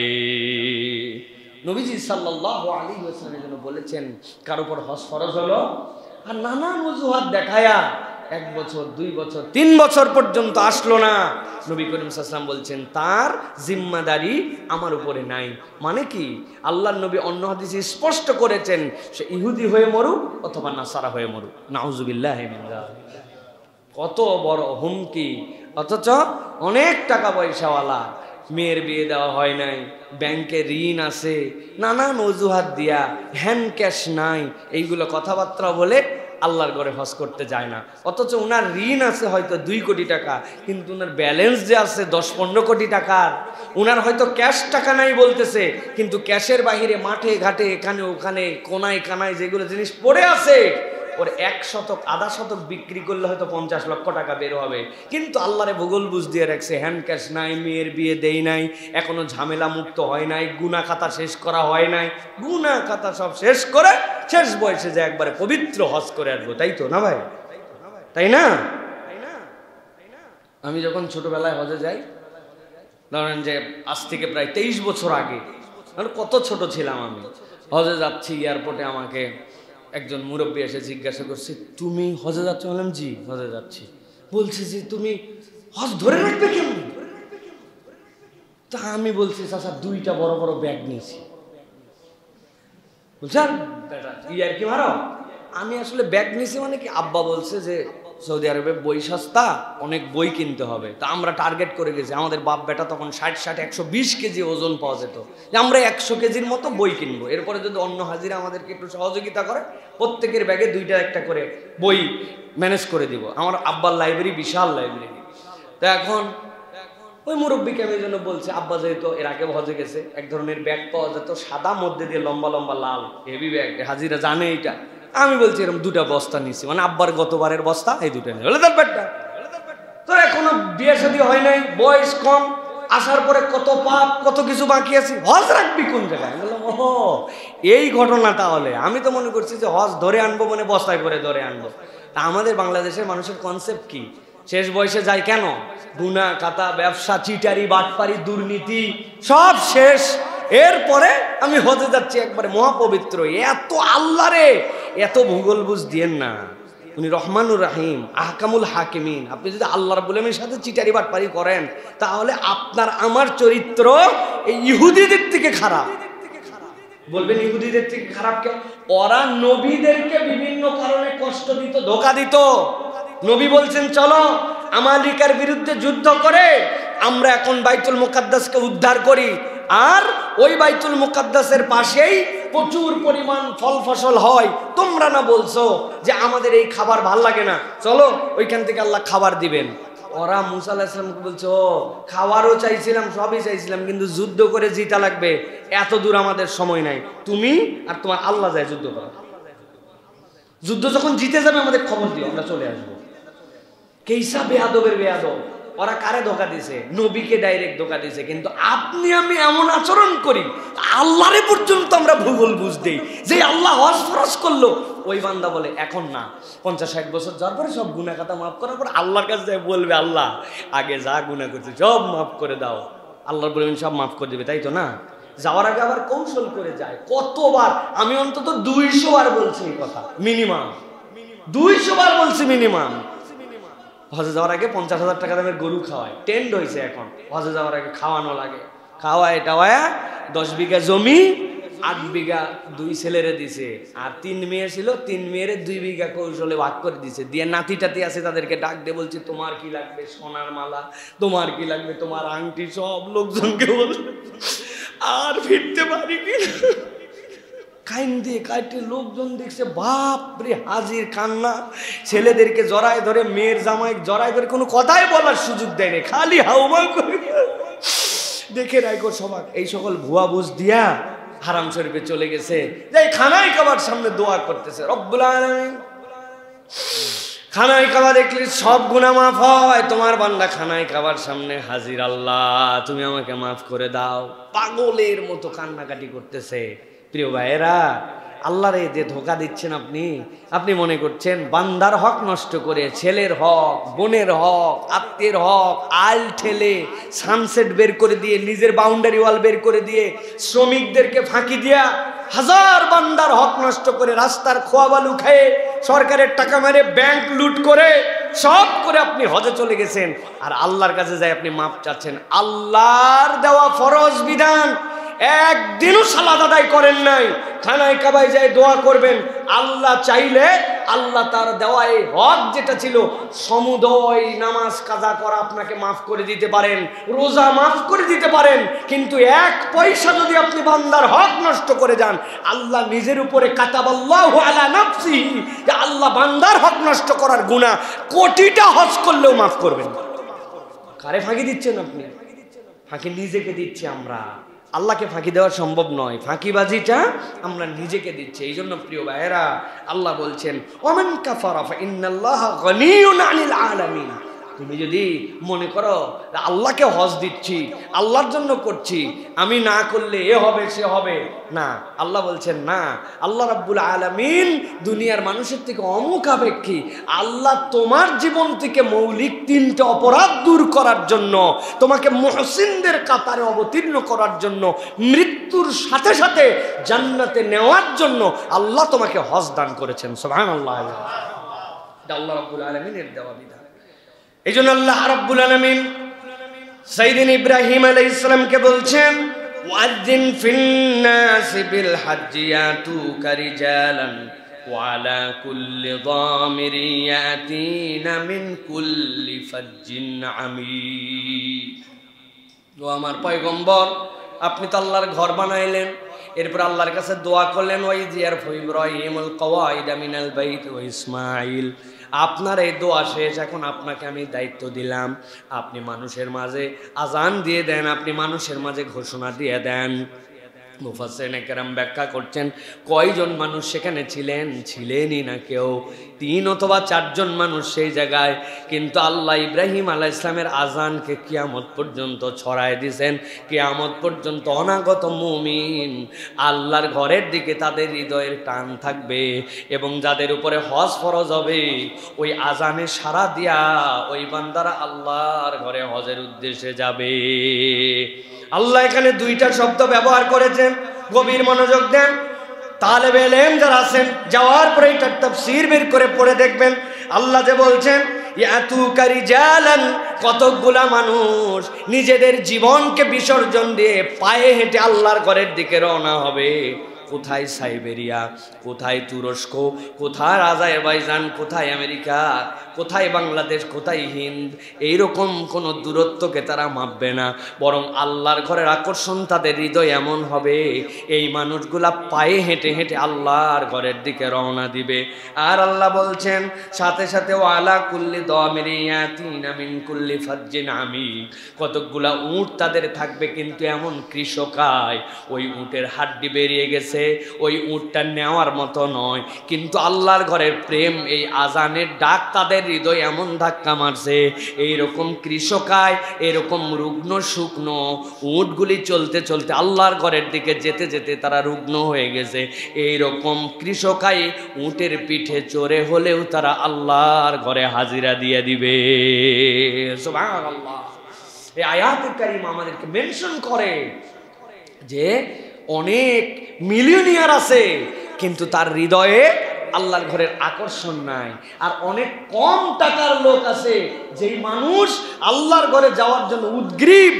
নবীজি সাল্লাল্লাহু আলাইহি ওয়াসাল্লাম বলেছেন কার উপর হজ ফরজ হলো আর নানান অজুহাত দেখায়া 1 বছর 2 বছর 3 বছর পর্যন্ত আসলো না, নবী করিম সাল্লাল্লাহু আলাইহি ওয়াসাল্লাম বলছেন তার জিম্মাদারি আমার উপরে নাই। মানে কি? আল্লাহর নবী অন্য হাদিসে স্পষ্ট করেছেন সে ইহুদি হয়ে মরুক অথবা নাসারা হয়ে মরুক, নাউযুবিল্লাহি মিন যালিক। কত বড় হুমকি! অথচ অনেক টাকা পয়সাওয়ালা, মেয়ের বিয়ে দেওয়া হয় নাই, ব্যাংকে ঋণ আছে, নানান অজুহাত দিয়া, হ্যান্ড ক্যাশ নাই, এইগুলো কথাবার্তা বলে আল্লাহর ঘরে হজ করতে যায় না। অথচ ওনার ঋণ আছে হয়তো 2 কোটি টাকা, কিন্তু ওনার ব্যালেন্স যে আছে 10-15 কোটি টাকার। ওনার হয়তো ক্যাশ টাকা নাই বলতেছে, কিন্তু ক্যাশের বাহিরে মাঠে ঘাটে এখানে ওখানে কোনায় কানায় যেগুলো জিনিস পড়ে আছে ওর 1 শতক আধা শতক বিক্রি করলে হয়তো 50 লক্ষ টাকা বের হবে, কিন্তু আল্লাহরে ভূগোল বুঝ দিয়ে রাখছে, হ্যান্ড ক্যাশ নাই, মেয়ের বিয়ে দেই নাই, এখনো ঝামেলা মুক্ত হয় নাই, গুনাহ খাতা শেষ করা হয় নাই, গুনাহ খাতা সব শেষ করে শেষ বয়সে যে একবারে পবিত্র হজ করে আসবো, তাই তো না ভাই? তাই না? আমি যখন ছোটবেলায় হজে যাই, ধরেন যে আজ থেকে প্রায় 23 বছর আগে, কত ছোট ছিলাম আমি, হজে যাচ্ছি, এয়ারপোর্টে আমাকে একজন মুরব্বী এসে জিজ্ঞাসা করছে তুমি হজে যাচ্ছ? বললাম জি হজে যাচ্ছি। বলছে যে তুমি হজ ধরে রাখবে কেমন? তা আমি বলছি চাচা 2টা বড় বড় ব্যাগ নিয়েছি। বুঝছেন ইয়ার কি মারো? আমি আসলে ব্যাগ নিয়েছি মানে কি, আব্বা বলছে যে সৌদি আরবে বই সস্তা, অনেক বই কিনতে হবে, তা আমরা টার্গেট করে গেছি, আমাদের বাপ বেটা তখন 60-120 কেজি ওজন পাওয়া যেত, যে আমরা 100 কেজির মতো বই কিনবো, এরপরে যদি অন্য হাজিরা আমাদেরকে একটু সহযোগিতা করে প্রত্যেকের ব্যাগে 2টা একটা করে বই ম্যানেজ করে দিব। আমার আব্বার লাইব্রেরি বিশাল লাইব্রেরি। তো এখন ওই মুরব্বীকে আমি জন্য বলছি, আব্বা যেহেতু এর আগে হজে গেছে, এক ধরনের ব্যাগ পাওয়া যেত সাদা মধ্যে দিয়ে লম্বা লম্বা লাল হেভি ব্যাগ, হাজিরা জানে এইটা। আমি বলছি এরকম 2টা বস্তা নিছি, মানে আব্বার গতবারের বস্তা, এই 2টা নিয়ে বলে তার ব্যাগটা। তো এখনো বিয়ে শাদী হয় নাই, বয়স কম, আসার পরে কত পাপ কত কিছু বাকি আছে, হজ রাখবি কোন জায়গায়? বললাম ও এই ঘটনা। তাহলে আমি তো মনে করছি যে হজ ধরে আনবো মানে বস্তায় করে ধরে আনবো। তা আমাদের বাংলাদেশের মানুষের কনসেপ্ট কি? শেষ বয়সে যায় কেন? গুনাহ খাতা, ব্যবসা, চিটারি, বাটপারি, দুর্নীতি সব শেষ, এরপরে আমি হজে যাচ্ছি একবারে মহাপবিত্র। এত আল্লাহরে এত ভূগোল বুঝ দিয়েন না, উনি রহমানুর রাহিম, আহকামুল হাকিমিন। আপনি যদি আল্লাহ রাব্বুল আলামিনের সাথে চিটারি বাটপারি করেন তাহলে আপনার আমার চরিত্র এই ইহুদিদের থেকে খারাপ। বলবেন ইহুদিদের থেকে খারাপ কেন? ওরা নবীদেরকে বিভিন্ন কারণে কষ্ট দিত, ধোঁকা দিত। নবী বলছেন চলো আমালিকার বিরুদ্ধে যুদ্ধ করে আমরা এখন বাইতুল মুকাদ্দাসকে উদ্ধার করি, আর ওই বাইতুল মুকাদ্দাসের পাশেই প্রচুর পরিমাণ ফল ফসল হয়, তোমরা না বলছো যে আমাদের এই খাবার ভাল লাগে না, চলো ওইখান থেকে আল্লাহ খাবার দিবেন। ওরা মুসা আলাইহিস সালামকে বলছে, ও খাওয়ারও চাইছিলাম, সবই চাইছিলাম, কিন্তু যুদ্ধ করে জিতা লাগবে, এত দূর আমাদের সময় নাই, তুমি আর তোমার আল্লাহ যায় যুদ্ধ করো, যুদ্ধ যখন জিতে যাবে আমাদের খবর দিও, আমরা চলে আসবো। কেইসা বেয়াদবের বেয়াদব, ওরা কারে ধোকা দিছে? নবীকে ডাইরেক্ট ধোকা দিছে। কিন্তু আপনি আমি এমন আচরণ করি, আল্লাহরে পর্যন্ত আমরা ভুল বুঝ দেই যে আল্লাহ হজ ফরজ করলো, ওই বান্দা বলে এখন না, 50-60 বছর যাওয়ার পরে সব গুনাহ খাতা মাফ করার পর আল্লাহর কাছে যায় বলবে, আল্লাহ আগে যা গুনাহ করছে সব মাফ করে দাও, আল্লাহ বলবেন সব মাফ করে দেবে, তাই তো না? যাওয়ার আগে আবার কৌশল করে যায়। কতবার আমি অন্তত 200 বার বলছি এই কথা, মিনিমাম 200 বার বলছি মিনিমাম। হজে যাওয়ার আগে 50,000 টাকা দামের গরু খাওয়ায়, টেন্ড হয়েছে এখন, হজে যাওয়ার আগে খাওয়ানো লাগে, খাওয়ায় টাওয়ায় 10 বিঘা জমি 8 বিঘা 2 ছেলেরে দিছে, আর 3 মেয়ে ছিল, 3 মেয়েরে 2 বিঘা কৌশলে ভাগ করে দিছে, দিয়ে নাতি টাতি আছে তাদেরকে ডাক দিয়ে বলছে, তোমার কি লাগবে? সোনার মালা। তোমার কি লাগবে? তোমার আংটি। সব লোকজনকে বল, আর ফিরতে পারি কি কাইন দিয়ে কাইটে লোকজন দেখছে, বাপ রে, হাজির কান্না, ছেলেদেরকে জড়ায় ধরে, মেয়ের জামাই জড়ায় ধরে, কোনো কথাই বলার সুযোগ দেয় না, খালি হাউমাউ করে দেখে রাখো সবাই। এই সকল ভুয়া বুঝ দিয়া হারাম শরীফে চলে গেছে, যে খানায় কাবার সামনে দোয়া করতেছে, রব্বুল আলামিন খানায় কাবা দেখলে সব গুনাহ মাফ হয়, তোমার বান্দা খানায় কাবার সামনে হাজির, আল্লাহ তুমি আমাকে মাফ করে দাও। পাগলের মতো কান্নাকাটি করতেছে। প্রিয় ভাইয়েরা, আল্লাহরে যে ধোকা দিচ্ছেন আপনি মনে করছেন বান্দার হক নষ্ট করে, ছেলের হক, বোনের হক, আত্মীয়ের হক আল ঠেলে, সানসেট বের করে দিয়ে, নিজের বাউন্ডারি ওয়াল বের করে দিয়ে, শ্রমিকদেরকে ফাঁকি দিয়া, হাজার বান্দার হক নষ্ট করে, রাস্তার খোয়া বালু খেয়ে, সরকারের টাকা মেরে, ব্যাংক লুট করে, সব করে আপনি হজে চলে গেছেন, আর আল্লাহর কাছে যাই আপনি মাপ চাচ্ছেন। আল্লাহর দেওয়া ফরজ বিধান একদিনও সালাত আদায় করেন নাই, খানায় কাবায় যায় দোয়া করবেন, আল্লাহ চাইলে আল্লাহ তার দেওয়া এই হক যেটা ছিল, সমুদয় নামাজ কাজা করা আপনাকে মাফ করে দিতে পারেন, রোজা মাফ করে দিতে পারেন, কিন্তু 1 পয়সা যদি আপনি বান্দার হক নষ্ট করে যান, আল্লাহ নিজের উপরে কাতাবাল্লাহু আলা নাফসিহি, যে আল্লাহ বান্দার হক নষ্ট করার গুনাহ কোটিটা হজ করলেও মাফ করবেন। কারে ফাঁকি দিচ্ছেন আপনি? ফাঁকি নিজেকে দিচ্ছি আমরা, আল্লাহকে ফাঁকি দেওয়া সম্ভব নয়, ফাঁকিবাজিটা আমরা নিজেকে দিচ্ছি। এই জন্য প্রিয় ভাইয়েরা, আল্লাহ বলছেন, ওমান কাফারা ফাইন্নাল্লাহা গনিয়্যুন আনিল আলামিন। তুমি যদি মনে করো আল্লাহকে হজ দিচ্ছি, আল্লাহর জন্য করছি, আমি না করলে এ হবে সে হবে না, আল্লাহ বলছেন না, আল্লাহ রাব্বুল আলামিন দুনিয়ার মানুষের থেকে অমুখাপেক্ষী। আল্লাহ তোমার জীবন থেকে মৌলিক 3টে অপরাধ দূর করার জন্য, তোমাকে মুহসিনদের কাতারে অবতীর্ণ করার জন্য, মৃত্যুর সাথে সাথে জান্নাতে নেওয়ার জন্য আল্লাহ তোমাকে হজ দান করেছেন। সুবহানাল্লাহ, এটা আল্লাহ রাব্বুল আলামিনের দেওয়া বিধান। এই জন্য আল্লাহ রাব্বুল আলামিন সাইয়্যিদিনা ইব্রাহিম আলাইহিস সালামকে বলছেন, ওয়াজ্জিন ফিন্নাসি বিল হাজ্জি ইয়াতুকা রিজালান ওয়া আলা কুল্লি দামিরি ইয়াতিনা মিন কুল্লি ফাজ্জিন আমিক। ও আমার পয়গম্বর, আপনি তো আল্লাহর ঘর বানাইলেন, এরপর আল্লাহর কাছে দোয়া করলেন, ওয়াইয ইয়ারফু ইব্রাহিমুল কওয়াইদা মিনাল বাইত ওয়া ইসমাঈল। আপনার এই দোয়া শেষ, এখন আপনাকে আমি দায়িত্ব দিলাম, আপনি মানুষের মাঝে আজান দিয়ে দেন, আপনি মানুষের মাঝে ঘোষণা দিয়ে দেন। মুফাসসিরিনে কেরাম ব্যাখ্যা করছেন, কয়জন মানুষ সেখানে ছিলেন? ছিলেনই না কেউ, 3 অথবা 4 জন মানুষ সেই জায়গায়, কিন্তু আল্লাহ ইব্রাহিম আলাইহিস সালামের আজানকে কিয়ামত পর্যন্ত ছড়ায় দিয়েছেন। কিয়ামত পর্যন্ত অনাগত মুমিন আল্লাহর ঘরের দিকে তাদের হৃদয়ের টান থাকবে, এবং যাদের উপরে হজ ফরজ হবে ওই আজানে সাড়া দিয়া ওই বান্দারা আল্লাহর ঘরে হজের উদ্দেশ্যে যাবে। আল্লাহ এখানে 2টা শব্দ ব্যবহার করেছেন, গভীর মনোযোগ দেন। তালেবে ইলম যারা আছেন, যাওয়ার পরে এটার তাফসীর বের করে পড়ে দেখবেন। আল্লাহ যে বলছেন ইয়াতুকা রিজালান, কতগুলা মানুষ নিজেদের জীবনকে বিসর্জন দিয়ে পায়ে হেঁটে আল্লাহর ঘরের দিকে রওনা হবে। কোথায় সাইবেরিয়া, কোথায় তুরস্ক, কোথায় আজারবাইজান, কোথায় আমেরিকা, কোথায় বাংলাদেশ, কোথায় হিন্দ, এইরকম কোনো দূরত্বকে তারা মাপবে না। বরং আল্লাহর ঘরের আকর্ষণ তাদের হৃদয় এমন হবে, এই মানুষগুলা পায়ে হেঁটে হেঁটে আল্লাহর ঘরের দিকে রওনা দিবে। আর আল্লাহ বলছেন সাথে সাথে ওয়ালা কুল্লি দামিরিয়াতিনা মিন কুল্লি ফাজ্জিন আমিক, কতকগুলা উট তাদের থাকবে, কিন্তু এমন কৃষকায় ওই উটের হাড্ডি বেরিয়ে গেছে, ওই উটটা নেওয়ার মতো নয়, কিন্তু আল্লাহর ঘরের প্রেম, এই আজানের ডাক তাদের হৃদয় এমন ধাক্কা মারছে, এইরকম কৃষকায় এরকম রুগ্ন শুকনো উটগুলি চলতে চলতে আল্লাহর ঘরের দিকে যেতে যেতে তারা রুগ্ন হয়ে গেছে। এইরকম কৃষকায় উটের পিঠে চড়ে হলেও তারা আল্লাহর ঘরে হাজিরা দিয়ে দিবে। সুবহানাল্লাহ। এই আয়াতুল কারীম আমাদেরকে মেনশন করে যে অনেক মিলিয়নিয়ার আছে কিন্তু তার হৃদয়ে আল্লাহর ঘরের আকর্ষণ নাই। আর অনেক কম টাকার লোক আছে যেই মানুষ আল্লাহর ঘরে যাওয়ার জন্য উদ্গ্রীব,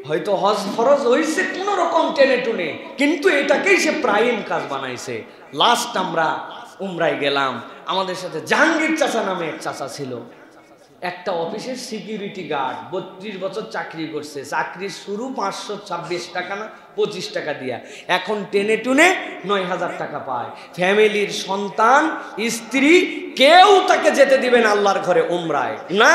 হয়তো হজ ফরজ হইছে কোন রকম টেনে টুনে, কিন্তু এটাকেই সে প্রাইম কাজ বানাইছে। লাস্ট আমরা উমরায় গেলাম, আমাদের সাথে জাহাঙ্গীর চাচা নামে এক চাচা ছিল, একটা অফিসের সিকিউরিটি গার্ড, 32 বছর চাকরি করছে, চাকরির শুরু 526 টাকা না 25 টাকা দিয়া, এখন টেনে টুনে 9000 টাকা পায়। ফ্যামিলির সন্তান স্ত্রী কেউ তাকে যেতে দিবে না আল্লাহর ঘরে উমরায়, না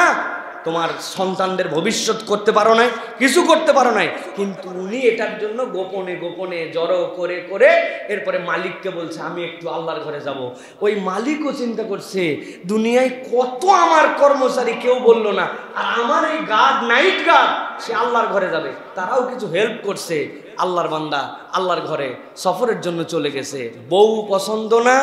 তোমার সন্তানদের ভবিষ্যৎ করতে পারো নাই, কিছু করতে পারো নাই, কিন্তু উনি এটার জন্য গোপনে গোপনে জড়ো করে করে এরপরে মালিককে বলছে আমি একটু আল্লাহর ঘরে যাব। ওই মালিকও চিন্তা করছে দুনিয়ায় কত আমার কর্মচারী, কেউ বললো না, আর আমার এই গার্ড, নাইট গার্ড, সে আল্লাহর ঘরে যাবে, তারাও কিছু হেল্প করছে। আল্লাহর বান্দা আল্লাহর ঘরে সফরের জন্য চলে গেছে, বউ পছন্দ না,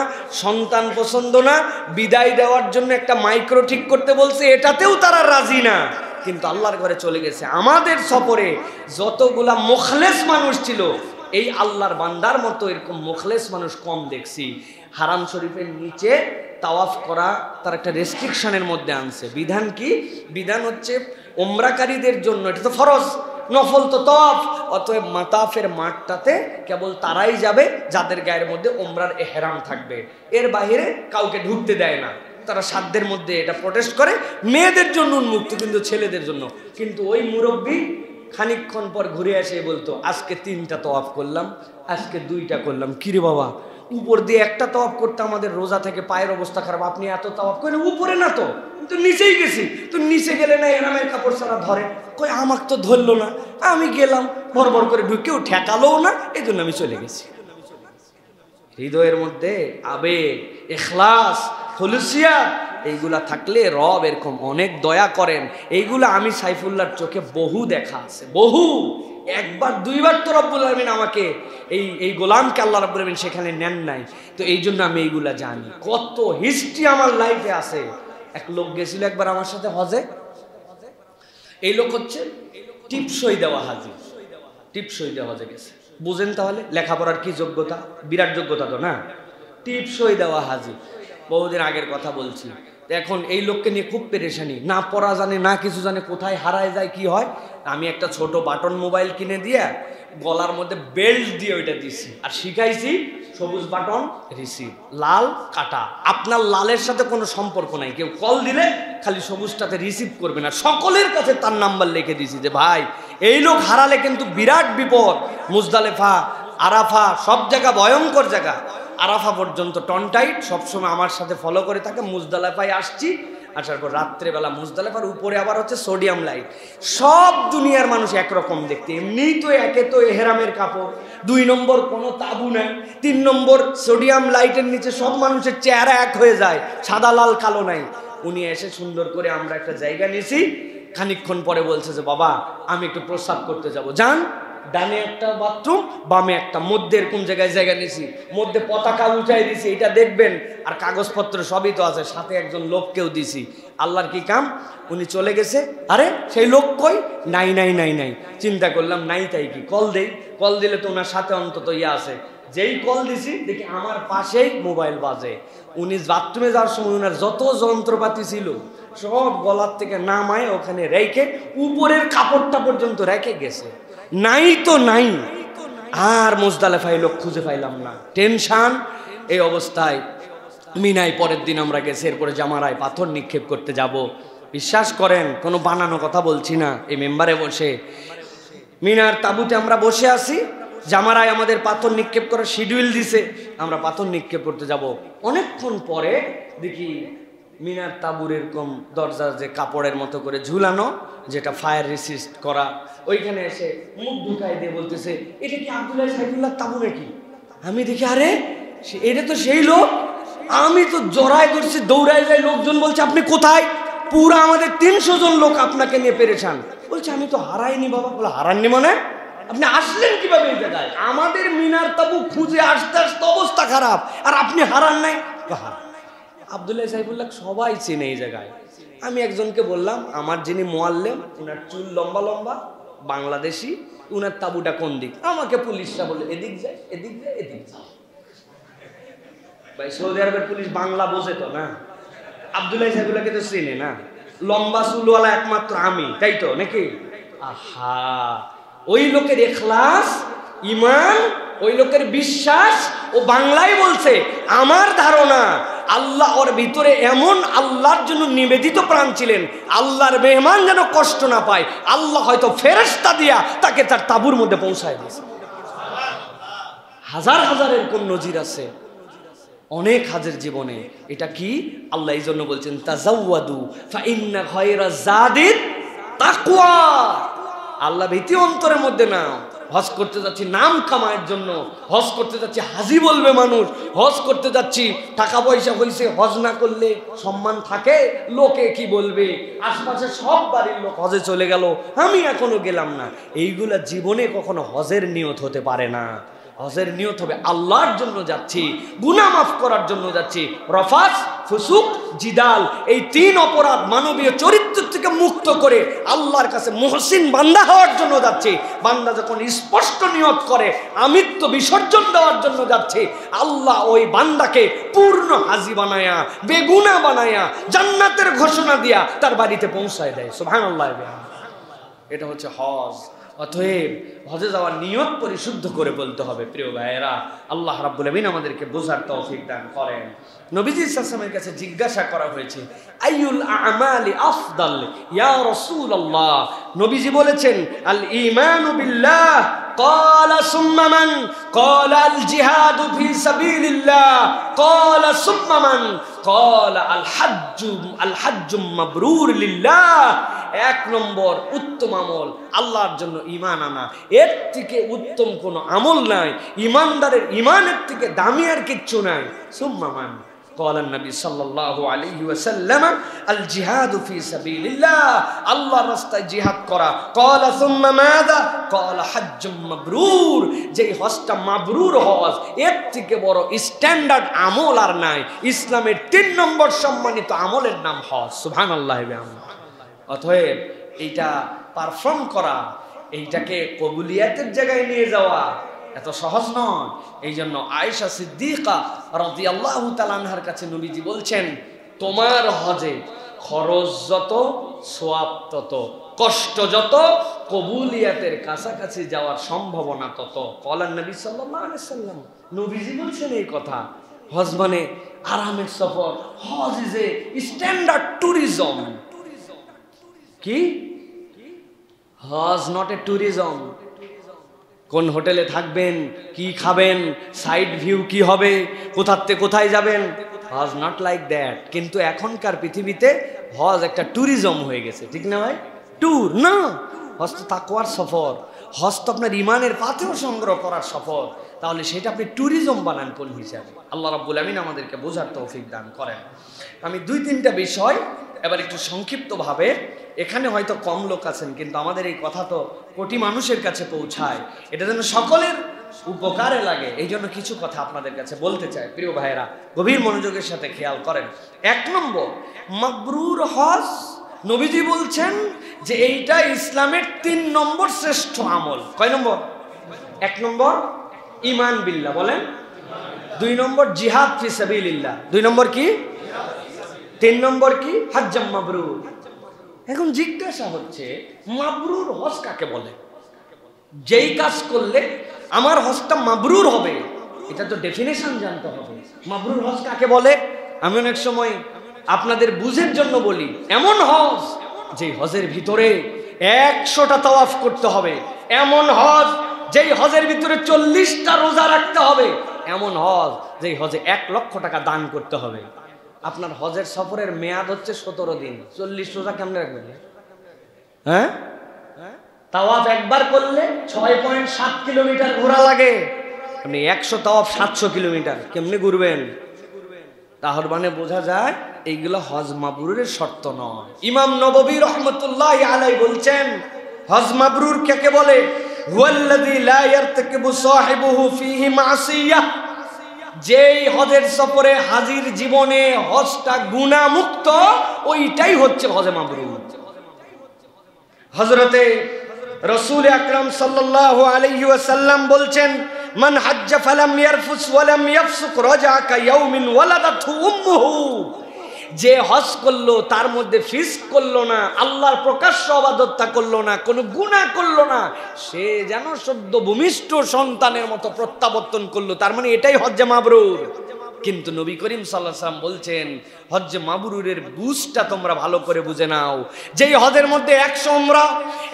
সন্তান পছন্দ না, বিদায় দেওয়ার জন্য একটা মাইক্রো ঠিক করতে বলছে, এটাতেও তারা রাজি না, কিন্তু আল্লাহর ঘরে চলে গেছে। আমাদের সফরে যতগুলা মুখলেস মানুষ ছিল, এই আল্লাহর বান্দার মতো এরকম মুখলেস মানুষ কম দেখছি। হারাম শরীফের নিচে তাওয়াফ করা তার একটা রেস্ট্রিকশনের মধ্যে আনছে। বিধান কি? বিধান হচ্ছে উমরাকারীদের জন্য এটা তো ফরজ, নফল তো তাওয়াফ, অতএব মাতাফের মাঠটাতে কেবল তারাই যাবে যাদের গায়ের মধ্যে উমরার ইহরাম থাকবে, এর বাইরে কাউকে ঢুকতে দেয় না। তারা সাধ্যের মধ্যে এটা প্রোটেস্ট করে, মেয়েদের জন্য উন্মুক্ত, কিন্তু ছেলেদের জন্য। কিন্তু ওই মুরব্বী খানিকক্ষণ পর ঘুরে এসে বলতো আজকে 3টা তাওয়াফ করলাম, আজকে 2টা করলাম। কিরে বাবা, উপর দিয়ে একটা তাওয়াফ করতে আমাদের রোজা থেকে পায়ের অবস্থা খারাপ, আপনি এত তাওয়াফ করেন? উপরে না তো, তো নিচেই গেছি। তো নিচে গেলে না এরামের কাপড় ছাড়া ধরে? কই আমাকে তো ধরলো না, আমি গেলাম, বড় করে ঢুকেও ঠেকালোও না, এই জন্য আমি চলে গেছি। হৃদয়ের মধ্যে আবেগ, ইখলাস, খুলুসিয়াত এইগুলা থাকলে রব এরকম অনেক দয়া করেন। এইগুলা আমি সাইফুল্লাহর চোখে বহু দেখা আছে, বহু, একবার 2বার তো রব্বুল আলামিন আমাকে এই গোলামকে আল্লাহ রাব্বুল আলামিন সেখানে নেন নাই, তো এই জন্য আমি এইগুলা জানি। কত হিস্ট্রি আমার লাইফে আছে। এক লোক গেছিল একবার আমার সাথে হজে, এই লোক হচ্ছে টিপসই দেওয়া হাজি, টিপসই দেওয়া হজে গেছে। বুঝেন তাহলে লেখাপড়ার কি যোগ্যতা? বিরাট যোগ্যতা তো না? টিপসই দেওয়া হাজি, বহুদিন আগের কথা বলছি। এখন এই লোককে নিয়ে খুব পেরেশানি, না পড়া জানে না কিছু জানে, কোথায় হারায় যায় কি হয়। আমি একটা ছোট বাটন মোবাইল কিনে দিয়ে গলার মধ্যে বেল্ট দিয়ে ওইটা দিছি, আর শিখাইছি সবুজ বাটন রিসিভ, লাল কাটা। আপনার লালের সাথে কোনো সম্পর্ক নাই, কেউ কল দিলে খালি সবুজটাতে রিসিভ করবে না। সকলের কাছে তার নাম্বার লিখে দিছি যে ভাই এই লোক হারালে কিন্তু বিরাট বিপদ। মুজদালেফা, আরাফা, সব জায়গা ভয়ঙ্কর জায়গা। আরাফা পর্যন্ত টনটাইট, সবসময় আমার সাথে ফলো করে থাকে। মুজদালেফায় আসছি, আসার পর রাত্রেবেলা মুজদালেফার উপরে আবার হচ্ছে সোডিয়াম লাইট। সব দুনিয়ার মানুষ একরকম দেখতে, এমনিই তো একে তো এহরামের কাপড়, 2 নম্বর কোনো তাবু নাই, 3 নম্বর সোডিয়াম লাইটের নিচে সব মানুষের চেহারা এক হয়ে যায়, সাদা লাল কালো নাই। উনি এসে সুন্দর করে আমরা একটা জায়গা নিয়েছি, খানিকক্ষণ পরে বলছে যে বাবা আমি একটু প্রস্রাব করতে যাব। যান, ডানে একটা বাথরুম, বামে একটা, মধ্যে এরকম জায়গায় জায়গা নিছি, মধ্যে পতাকা উঁচাই দিছি, এটা দেখবেন, আর কাগজপত্র সবই তো আছে, সাথে একজন লোককেও দিছি। আল্লাহর কি কাম, উনি চলে গেছে। আরে সেই লোক কই? নাই নাই নাই নাই। চিন্তা করলাম নাই তাই কি, কল দেই, কল দিলে তো ওনার সাথে অন্তত ইয়ে আছে। যেই কল দিছি দেখি আমার পাশেই মোবাইল বাজে। উনি বাথরুমে যাওয়ার সময় ওনার যত যন্ত্রপাতি ছিল সব গলার থেকে নামায় ওখানে রেখে উপরের কাপড়টা পর্যন্ত রেখে গেছে। নাই তো নাই, আর মুজদালিফায় লোক খুঁজে পাইলাম না, টেনশন। এই অবস্থায় মিনায় পরের দিন আমরা গেছি, এরপরে জামারায় পাথর নিক্ষেপ করতে যাব। বিশ্বাস করেন, কোনো বানানো কথা বলছি না। এই মেম্বারে বসে মিনার তাঁবুতে আমরা বসে আছি, জামারায় আমাদের পাথর নিক্ষেপ করার শিডিউল দিছে, আমরা পাথর নিক্ষেপ করতে যাব। অনেকক্ষণ পরে দেখি মিনার তাঁবুর এরকম দরজা যে কাপড়ের মতো করে ঝুলানো, যেটা ফায়ার রেসিস্ট করা, ওইখানে এসে মুখ ঢুকাই দিয়ে বলতেছে, এটা কি আব্দুল্লাহ সাইফুল্লাহ তাঁবু নাকি? আমি দেখি আরে এটা তো সেই লোক। আমি তো জড়াই করছি, দৌড়ায় যাই, লোকজন বলছে আপনি কোথায়? পুরা আমাদের 300 জন লোক আপনাকে নিয়ে পেরেছান। বলছে আমি তো হারাইনি বাবা। বলে হারাননি মানে? আপনি আসলেন কিভাবে এই জায়গায়? আমাদের মিনার তাবু খুঁজে আসতে আসতে অবস্থা খারাপ, আর আপনি হারান নাই? আব্দুল্লাহ সাইফুল্লাহ সবাই চেনে এই জায়গায়। আমি একজনকে বললাম, আমার যিনি মোয়াল্লেম, উনার চুল লম্বা লম্বা, বাংলাদেশি, উনার তাবুটা কোন দিক? আমাকে পুলিশরা বলে এদিক যায়, এদিক যায়, এদিক যায়। ভাই সৌদি আরবের পুলিশ বাংলা বোঝে তো না? আব্দুল্লাহ সাইফুল্লাহকে তো চেনে না, লম্বা চুলওয়ালা একমাত্র আমি, তাই তো নাকি? আহা, ওই লোকের ইখলাস, ঈমান, ওই লোকের বিশ্বাস, ও বাংলায় বলছে। আমার ধারণা আল্লাহ ওর ভিতরে এমন আল্লাহর জন্য নিবেদিত প্রাণ ছিলেন, আল্লাহর মেহমান যেন কষ্ট না পায়, আল্লাহ হয়তো ফেরেশতা দিয়া তাকে তার তাঁবুর মধ্যে পৌঁছায় দিয়েছে। হাজার হাজার এরকম নজির আছে অনেক হাজের জীবনে। এটা কি আল্লাহ এই জন্য বলছেন, তাজাওয়াদু ফা ইন্না খায়রা যাদিত তাকওয়া। আল্লাহ ভীতি অন্তরের মধ্যে না। হজ করতে যাচ্ছি নাম কামায়ের জন্য, হজ করতে যাচ্ছি হাজি বলবে মানুষ, হজ করতে যাচ্ছি টাকা পয়সা হয়েছে, হজ না করলে সম্মান থাকে, লোকে কি বলবে, আশপাশে সব বাড়ির লোক হজে চলে গেল, আমি এখনো গেলাম না। এইগুলা জীবনে কখনো হজের নিয়ত হতে পারে না। হজের নিয়ত হবে আল্লাহর জন্য যাচ্ছি, গুনাহ মাফ করার জন্য যাচ্ছি। রফাস, ফুসুক, জিদাল, এই 3 অপরাধ মানবীয় চরিত্র থেকে মুক্ত করে আল্লাহর কাছে মুহসিন বান্দা হওয়ার জন্য যাচ্ছি। বান্দা যখন স্পষ্ট নিয়ত করে আমিত্ব বিসর্জন দেওয়ার জন্য যাচ্ছে, আল্লাহ ওই বান্দাকে পূর্ণ হাজি বানায়া, বেগুনা বানায়া, জান্নাতের ঘোষণা দিয়া তার বাড়িতে পৌঁছায় দেয়। সুবহানাল্লাহ। এটা হচ্ছে হজ। অতএব হজে যাওয়ার নিয়ত পরিশুদ্ধ করে বলতে হবে। প্রিয় ভাইয়েরা, আল্লাহ রাব্বুল আমিন আমাদেরকে বোঝার তৌফিক দান করেন। নবীজি সাল্লাল্লাহু আলাইহি ওয়াসাল্লামের কাছে জিজ্ঞাসা করা হয়েছে, আইয়ুল আমালি আফদাল ইয়া রাসূলুল্লাহ? নবীজি বলেছেন, আল ঈমানু বিল্লাহ। ক্বালা সুম্মা মান? ক্বালা আল জিহাদু ফি সাবিলিল্লাহ। ক্বালা সুম্মা মান? ক্বালা আল হাজ্জু মাবরুর লিল্লাহ। 1 নম্বর উত্তম আমল আল্লাহর জন্য ঈমান আনা। এর থেকে উত্তম কোনো আমল নাই। ঈমানদারের ঈমানের থেকে দামি আর কিচ্ছু নাই। সুম্মা মান? قال النبي صلى الله عليه وسلم الجهاد في سبيل الله, আল্লাহর রাস্তায় জিহাদ করা। قال ثم ماذا? قال حج مبرور, যে হজটা মাবরুর হজ, এর থেকে বড় স্ট্যান্ডার্ড আমল আর নাই। ইসলামের 3 নম্বর সম্মানিত আমলের নাম হজ। সুবহানাল্লাহ। অতএব এইটা পারফর্ম করা, এইটাকে কবুলিয়াতের জায়গায় নিয়ে যাওয়া এত সহজ নয়। এই জন্য আয়েশা সিদ্দিকা রাদিয়াল্লাহু তাআলা আনহার কাছে নবীজি বলছেন, তোমার হজে খরচ যত, সওয়াব তত, কষ্ট যত, কবুলিয়াতের কাছাকাছি যাওয়ার সম্ভাবনা তত। কলান নবী সাল্লাল্লাহু আলাইহি সাল্লাম, নবীজি বলছেন এই কথা। হজ মানে আরামের সফর। হজ ইজ এ স্ট্যান্ডার্ড ট্যুরিজম। কি? হজ নট এ ট্যুরিজম। কোন হোটেলে থাকবেন, কি খাবেন, সাইড ভিউ কি হবে, কোথাতে কোথায় যাবেন, হজ নট লাইক দ্যাট। কিন্তু এখনকার পৃথিবীতে হজ একটা ট্যুরিজম হয়ে গেছে, ঠিক না ভাই? ট্যুর না, হজ তো তাকওয়ার সফর। হজ তো আপনার ইমানের পাথেও সংগ্রহ করার সফর। তাহলে সেটা আপনি ট্যুরিজম বানান কোন হিসাবে? আল্লাহ রাব্বুল আমিন আমাদেরকে বোঝার তৌফিক দান করেন। আমি 2-3টা বিষয় এবার একটু সংক্ষিপ্তভাবে, এখানে হয়তো কম লোক আছেন, কিন্তু আমাদের এই কথা তো কোটি মানুষের কাছে পৌঁছায়, এটা যেন সকলের উপকারে লাগে, এই জন্য কিছু কথা আপনাদের কাছে বলতে চাই। প্রিয় ভাইয়েরা, গভীর মনোযোগের সাথে খেয়াল করেন। 1 নম্বর, মাবরুর হজ। নবীজি বলছেন যে এইটা ইসলামের 3 নম্বর শ্রেষ্ঠ আমল। কয় নম্বর? 1 নম্বর ঈমান বিল্লাহ, বলেন। 2 নম্বর জিহাদ ফি সাবিলিল্লাহ। 2 নম্বর কি? 3 নম্বর কি? হজ্জাম মাবরুর। এখন জিজ্ঞাসা হচ্ছে, মাবরুর হজ কাকে বলে? যেই কাজ করলে আমার হজটা মাবরুর হবে, এটা তো ডেফিনেশন জানতে হবে। মাবরুর হজ কাকে বলে? আমি অনেক সময় আপনাদের বুঝের জন্য বলি, এমন হজ যে হজের ভিতরে 100টা তাওয়াফ করতে হবে, এমন হজ যেই হজের ভিতরে 40টা রোজা রাখতে হবে, এমন হজ যেই হজে 1 লক্ষ টাকা দান করতে হবে। আপনার হজের সফরের মেয়াদ হচ্ছে 17 দিন, 40 রোজা কেমনে রাখবেন? হ্যাঁ, তাওয়াফ একবার করলে 6.7 কিলোমিটার ঘোরা লাগে, আপনি 100 তাওয়াফ 700 কিলোমিটার কেমনে ঘুরবেন? তাহলে মানে বোঝা যায় এইগুলো হজ মাবরুরের শর্ত নয়। ইমাম নববী রহমতুল্লাহ আলাইহি বলছেন হজ মাবরুর কাকে বলে? হুয়াল্লাযী লা ইয়ারতাকিবু সাহিবুহু ফীহি মাসিয়াহ, যেই হজের সফরে হাজির জীবনে হজটা গুনাহ মুক্ত, ওইটাই হচ্ছে হজ মাবরুর। হযরতে রাসূল আকরাম সাল্লাল্লাহু আলাইহি ওয়াসাল্লাম বলছেন, মান হাজ্জা ফালাম ইয়ারফুস ওয়ালাম ইয়াফসুক রাজা কায়াউমিন ওয়ালাদাতহু উম্মুহু, যে হজ করলো তার মধ্যে ফিস্ক করলো না, আল্লাহর প্রকাশ্য ইবাদতটা করলো না, কোনো গুনাহ করলো না, সে যেন সদ্য ভূমিষ্ঠ সন্তানের মতো প্রত্যাবর্তন করলো, তার মানে এটাই হজ মাবরুর। কিন্তু নবী করিম সাল্লাল্লাহু আলাইহি ওয়াসাল্লাম বলছেন হজ মাবরুরের বুঝটা তোমরা ভালো করে বুঝে নাও, যেই হজের মধ্যে 100 উমরা,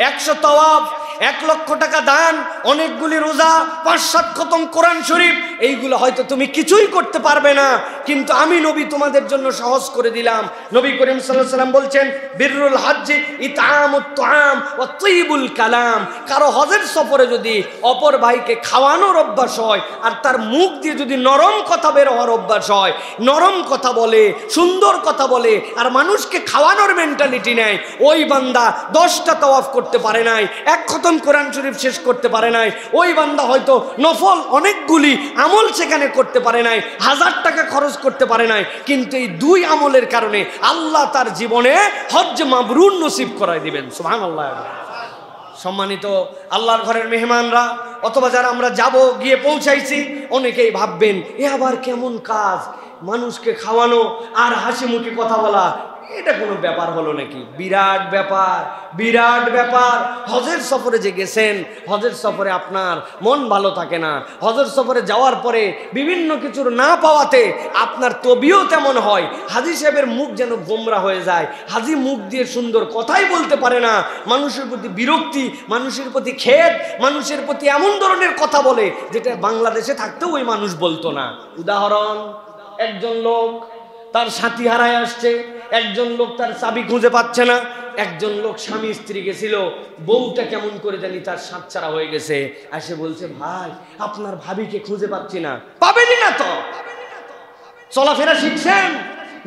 100 তাওয়াফ, 1 লক্ষ টাকা দান, অনেকগুলি রোজা, 5-7 খতম কোরআন শরীফ, এইগুলো হয়তো তুমি কিছুই করতে পারবে না, কিন্তু আমি নবী তোমাদের জন্য সহজ করে দিলাম। নবী করিম সাল্লাল্লাহু আলাইহি ওয়াসাল্লাম বলছেন বিররুল হজ্জি ইতআমুত তুআম ওয়া তাইয়িবুল কালাম, কারো হজের সফরে যদি অপর ভাইকে খাওয়ানোর অভ্যাস হয় আর তার মুখ দিয়ে যদি নরম কথা বের হওয়ার অভ্যাস হয়, নরম কথা বলে, সুন্দর কথা বলে, আর মানুষকে খাওয়ানোর মেন্টালিটি নেয়, ওই বান্দা 10টা তাওয়াফ করতে পারে নাই, 1 খতম কোরআন শরীফ শেষ করতে পারে নাই, ওই বান্দা হয়তো নফল অনেকগুলি আমল সেখানে করতে পারে নাই, 1000 টাকা খরচ করতে পারে নাই, কিন্তু এই 2 আমলের কারণে আল্লাহ তার জীবনে হজ মাবরুর নসিব করায় দিবেন। সুবহানাল্লাহ। সম্মানিত আল্লাহর ঘরের মেহমানরা, অথবা যারা আমরা যাব গিয়ে পৌঁছাইছি, অনেকেই ভাববেন এ আবার কেমন কাজ, মানুষকে খাওয়ানো আর হাসি মুখে কথা বলা, এটা কোনো ব্যাপার হলো নাকি? বিরাট ব্যাপার, বিরাট ব্যাপার। হজের সফরে যে গেছেন, হজের সফরে আপনার মন ভালো থাকে না, হজের সফরে যাওয়ার পরে বিভিন্ন কিছুর না পাওয়াতে আপনার তবিয়ত তেমন হয়, হাজী সাহেবের মুখ যেন গোমরা হয়ে যায়, হাজী মুখ দিয়ে সুন্দর কথাই বলতে পারে না, মানুষের প্রতি বিরক্তি, মানুষের প্রতি খেদ, মানুষের প্রতি এমন ধরনের কথা বলে যেটা বাংলাদেশে থাকতেও ওই মানুষ বলতো না। উদাহরণ, একজন লোক তার সাথী হারায় আসছে, একজন লোক তার চাবি খুঁজে পাচ্ছে না, একজন লোক স্বামী স্ত্রী গেছিল, বউটা কেমন করে জানি তার সাতছাড়া হয়ে গেছে, এসে বলছে ভাই আপনার ভাবিকে খুঁজে পাচ্ছি না। পাবেনই না তো, চলাফেরা শিখছেন,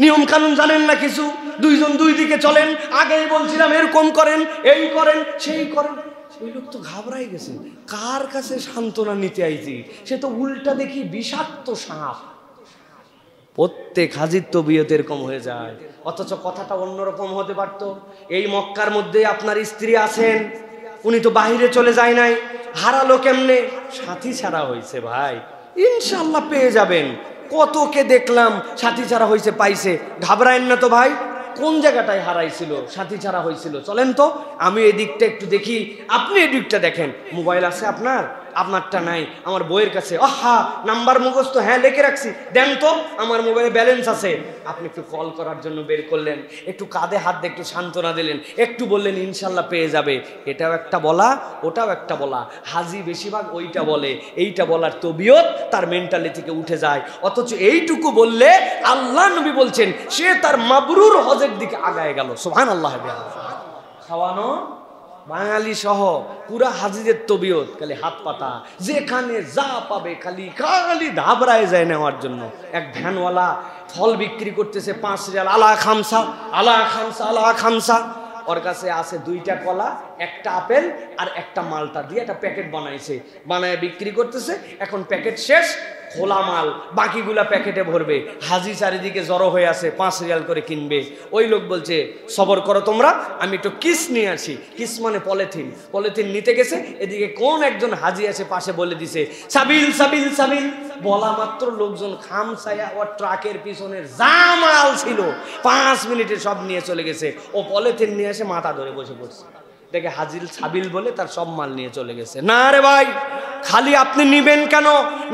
নিয়ম কানুন জানেন না কিছু, দুইজন দুই দিকে চলেন, আগেই বলছিলাম এরকম করেন, এই করেন, সেই করেন। ওই লোক তো ঘাবড়াই গেছে, কার কাছে সান্ত্বনা নিতে আইছি, সে তো উল্টা দেখি বিষাক্ত সাপ। প্রত্যেক হাজির তবিয়ত এরকম হয়ে যায়, অথচ কথাটা অন্যরকম হতে পারতো। এই মক্কার মধ্যে আপনার স্ত্রী আছেন, উনি তো বাহিরে চলে যায় নাই, হারালো কেমনে? সাথী ছাড়া হয়েছে ভাই, ইনশাল্লাহ পেয়ে যাবেন। কতকে দেখলাম সাথী ছাড়া হয়েছে, পাইছে, ঘাবড়ায়েন না তো ভাই। কোন জায়গাটায় হারাইছিল, সাথী ছাড়া হয়েছিল, চলেন তো আমি এদিকটা একটু দেখি, আপনি এদিকটা দেখেন। মোবাইল আছে আপনার? আপনারটা নাই, আমার বইয়ের কাছে। আহা, নাম্বার মুখস্থ, হ্যাঁ লিখে রাখছি, দেন তো, আমার মোবাইলে ব্যালেন্স আছে। আপনি একটু কল করার জন্য বের করলেন, একটু কাঁধে হাত দিয়ে একটু সান্ত্বনা দিলেন, একটু বললেন ইনশাল্লাহ পেয়ে যাবে। এটাও একটা বলা, ওটাও একটা বলা। হাজি বেশিরভাগ ওইটা বলে, এইটা বলার তবিয়ত তার মেন্টালিটি থেকে উঠে যায়। অথচ এইটুকু বললে আল্লাহ নবী বলছেন সে তার মাবরুর হজের দিকে আগায় গেল। সুবহানাল্লাহ। খাওয়ানো বাঙালি সহ পুরা হাজিদের তবিয়ত খালি হাত পাতা, যেখানে যা পাবে খালি খালি ধাবড়ায় যায় নেওয়ার জন্য। এক ভ্যানওয়ালা ফল বিক্রি করতেছে 5 রিয়াল, আলা খামসা, আলা খামসা, আলা খামসা। ওর কাছে আছে 2টা কলা, একটা আপেল আর একটা মালটা দিয়ে একটা প্যাকেট বানাইছে, বানায় বিক্রি করতেছে। এখন প্যাকেট শেষ, খোলা মাল বাকিগুলা প্যাকেটে ভরবে। হাজি চারিদিকে জড়ো হয়ে আছে, 5 রিয়াল করে কিনবে। ওই লোক বলছে সবর করো তোমরা, আমি একটু কিস নিয়ে আসি। কিস মানে পলিথিন, পলিথিন নিতে গেছে, এদিকে কোন একজন হাজি আছে পাশে বলে দিছে সাবিল সাবিল সাবিল। বলা মাত্র লোকজন খামসায়া ও ট্রাকের পিছনে যা মাল ছিল 5 মিনিটে সব নিয়ে চলে গেছে। ও পলিথিন নিয়ে এসে মাথা ধরে বসে পড়ছে, দেখে হাজিল সাবিল বলে তার সব মাল নিয়ে চলে গেছে। না রে ভাই, খালি আপনি নিবেন কেন?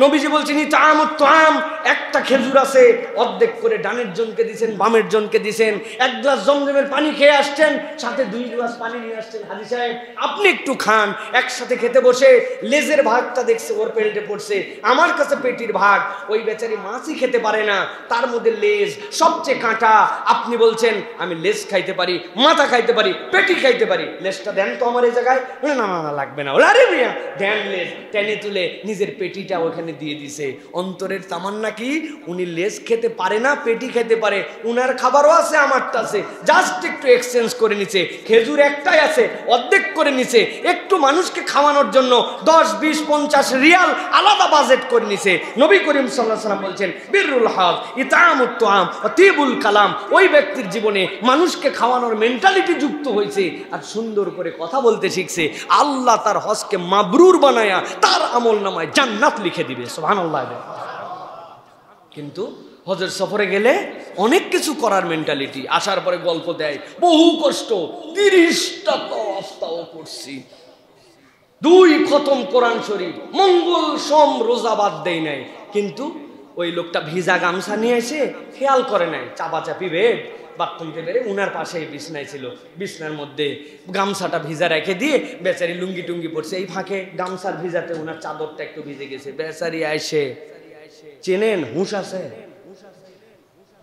নবীজি বলছেন ইতামুত তাআম, একটা খেজুর আছে অর্ধেক করে ডানের জনকে দিবেন, বামের জনকে দিবেন। এক গ্লাস জমজমের পানি খেয়ে আসছেন, সাথে 2 গ্লাস পানি নিয়ে আসছেন। হাজী সাহেব আপনি একটু খান। একসাথে খেতে বসে লেজের ভাগটা দেখছে ওর পেটে পড়ছে, আমার কাছে পেটির ভাগ। ওই বেচারি মাছই খেতে পারে না, তার মধ্যে লেজ সবচেয়ে কাঁটা। আপনি বলছেন আমি লেজ খাইতে পারি, মাথা খাইতে পারি, পেটি খাইতে পারি, লেজটা দেন তো আমার এই জায়গায়। না না না লাগবে না। আরে মিয়া দেন লেজ। টেনে তুলে নিজের পেটিটা ওখানে দিয়ে দিছে। অন্তরের তামান্না কি? উনি লেজ খেতে পারে না, পেটি খেতে পারে। উনার খাবারও আছে, আমারটা আছে, জাস্ট একটু এক্সচেঞ্জ করে নিছে। খেজুর একটাই আছে, অর্ধেক করে নিছে। একটু মানুষকে খাওয়ানোর জন্য 10, 20, 50 রিয়াল আলাদা বাজেট করে নিছে। নবী করিম সাল্লাল্লাহু আলাইহি ওয়াসাল্লাম বলছেন বিররুল হাজ ইতামুত তাআম ওয়া তিবুল কালাম। ওই ব্যক্তির জীবনে মানুষকে খাওয়ানোর মেন্টালিটি যুক্ত হয়েছে আর সুন্দর করে কথা বলতে শিখছে। আল্লাহ তার হজকে মাবরুর বানায়া তার আমলনামায় জান্নাত লিখে দিবে। সুবহানাল্লাহ। কিন্তু হজের সফরে গেলে অনেক কিছু করার মেন্টালিটি। আসার পরে গল্প দেয় বহু কষ্ট, 30টা তাওয়াফ করছি, 2 খতম কোরআন শরীফ, মঙ্গল সোম রোজা বাদ দেই নাই। কিন্তু ওই লোকটা ভিজা গামছা নিয়ে এসে খেয়াল করে নাই, চাপাচাপি বেড, বাথরুম বেড়ে উনার পাশেই বিছনায় ছিল, বিছনার মধ্যে গামছাটা ভিজা রেখে দিয়ে বেচারি লুঙ্গি টুঙ্গি পড়ছে। এই ফাঁকে গামছার ভিজাতে উনার চাদরটা একটু ভিজে গেছে। বেচারি আইসে, চেনেন হুঁশ আছে?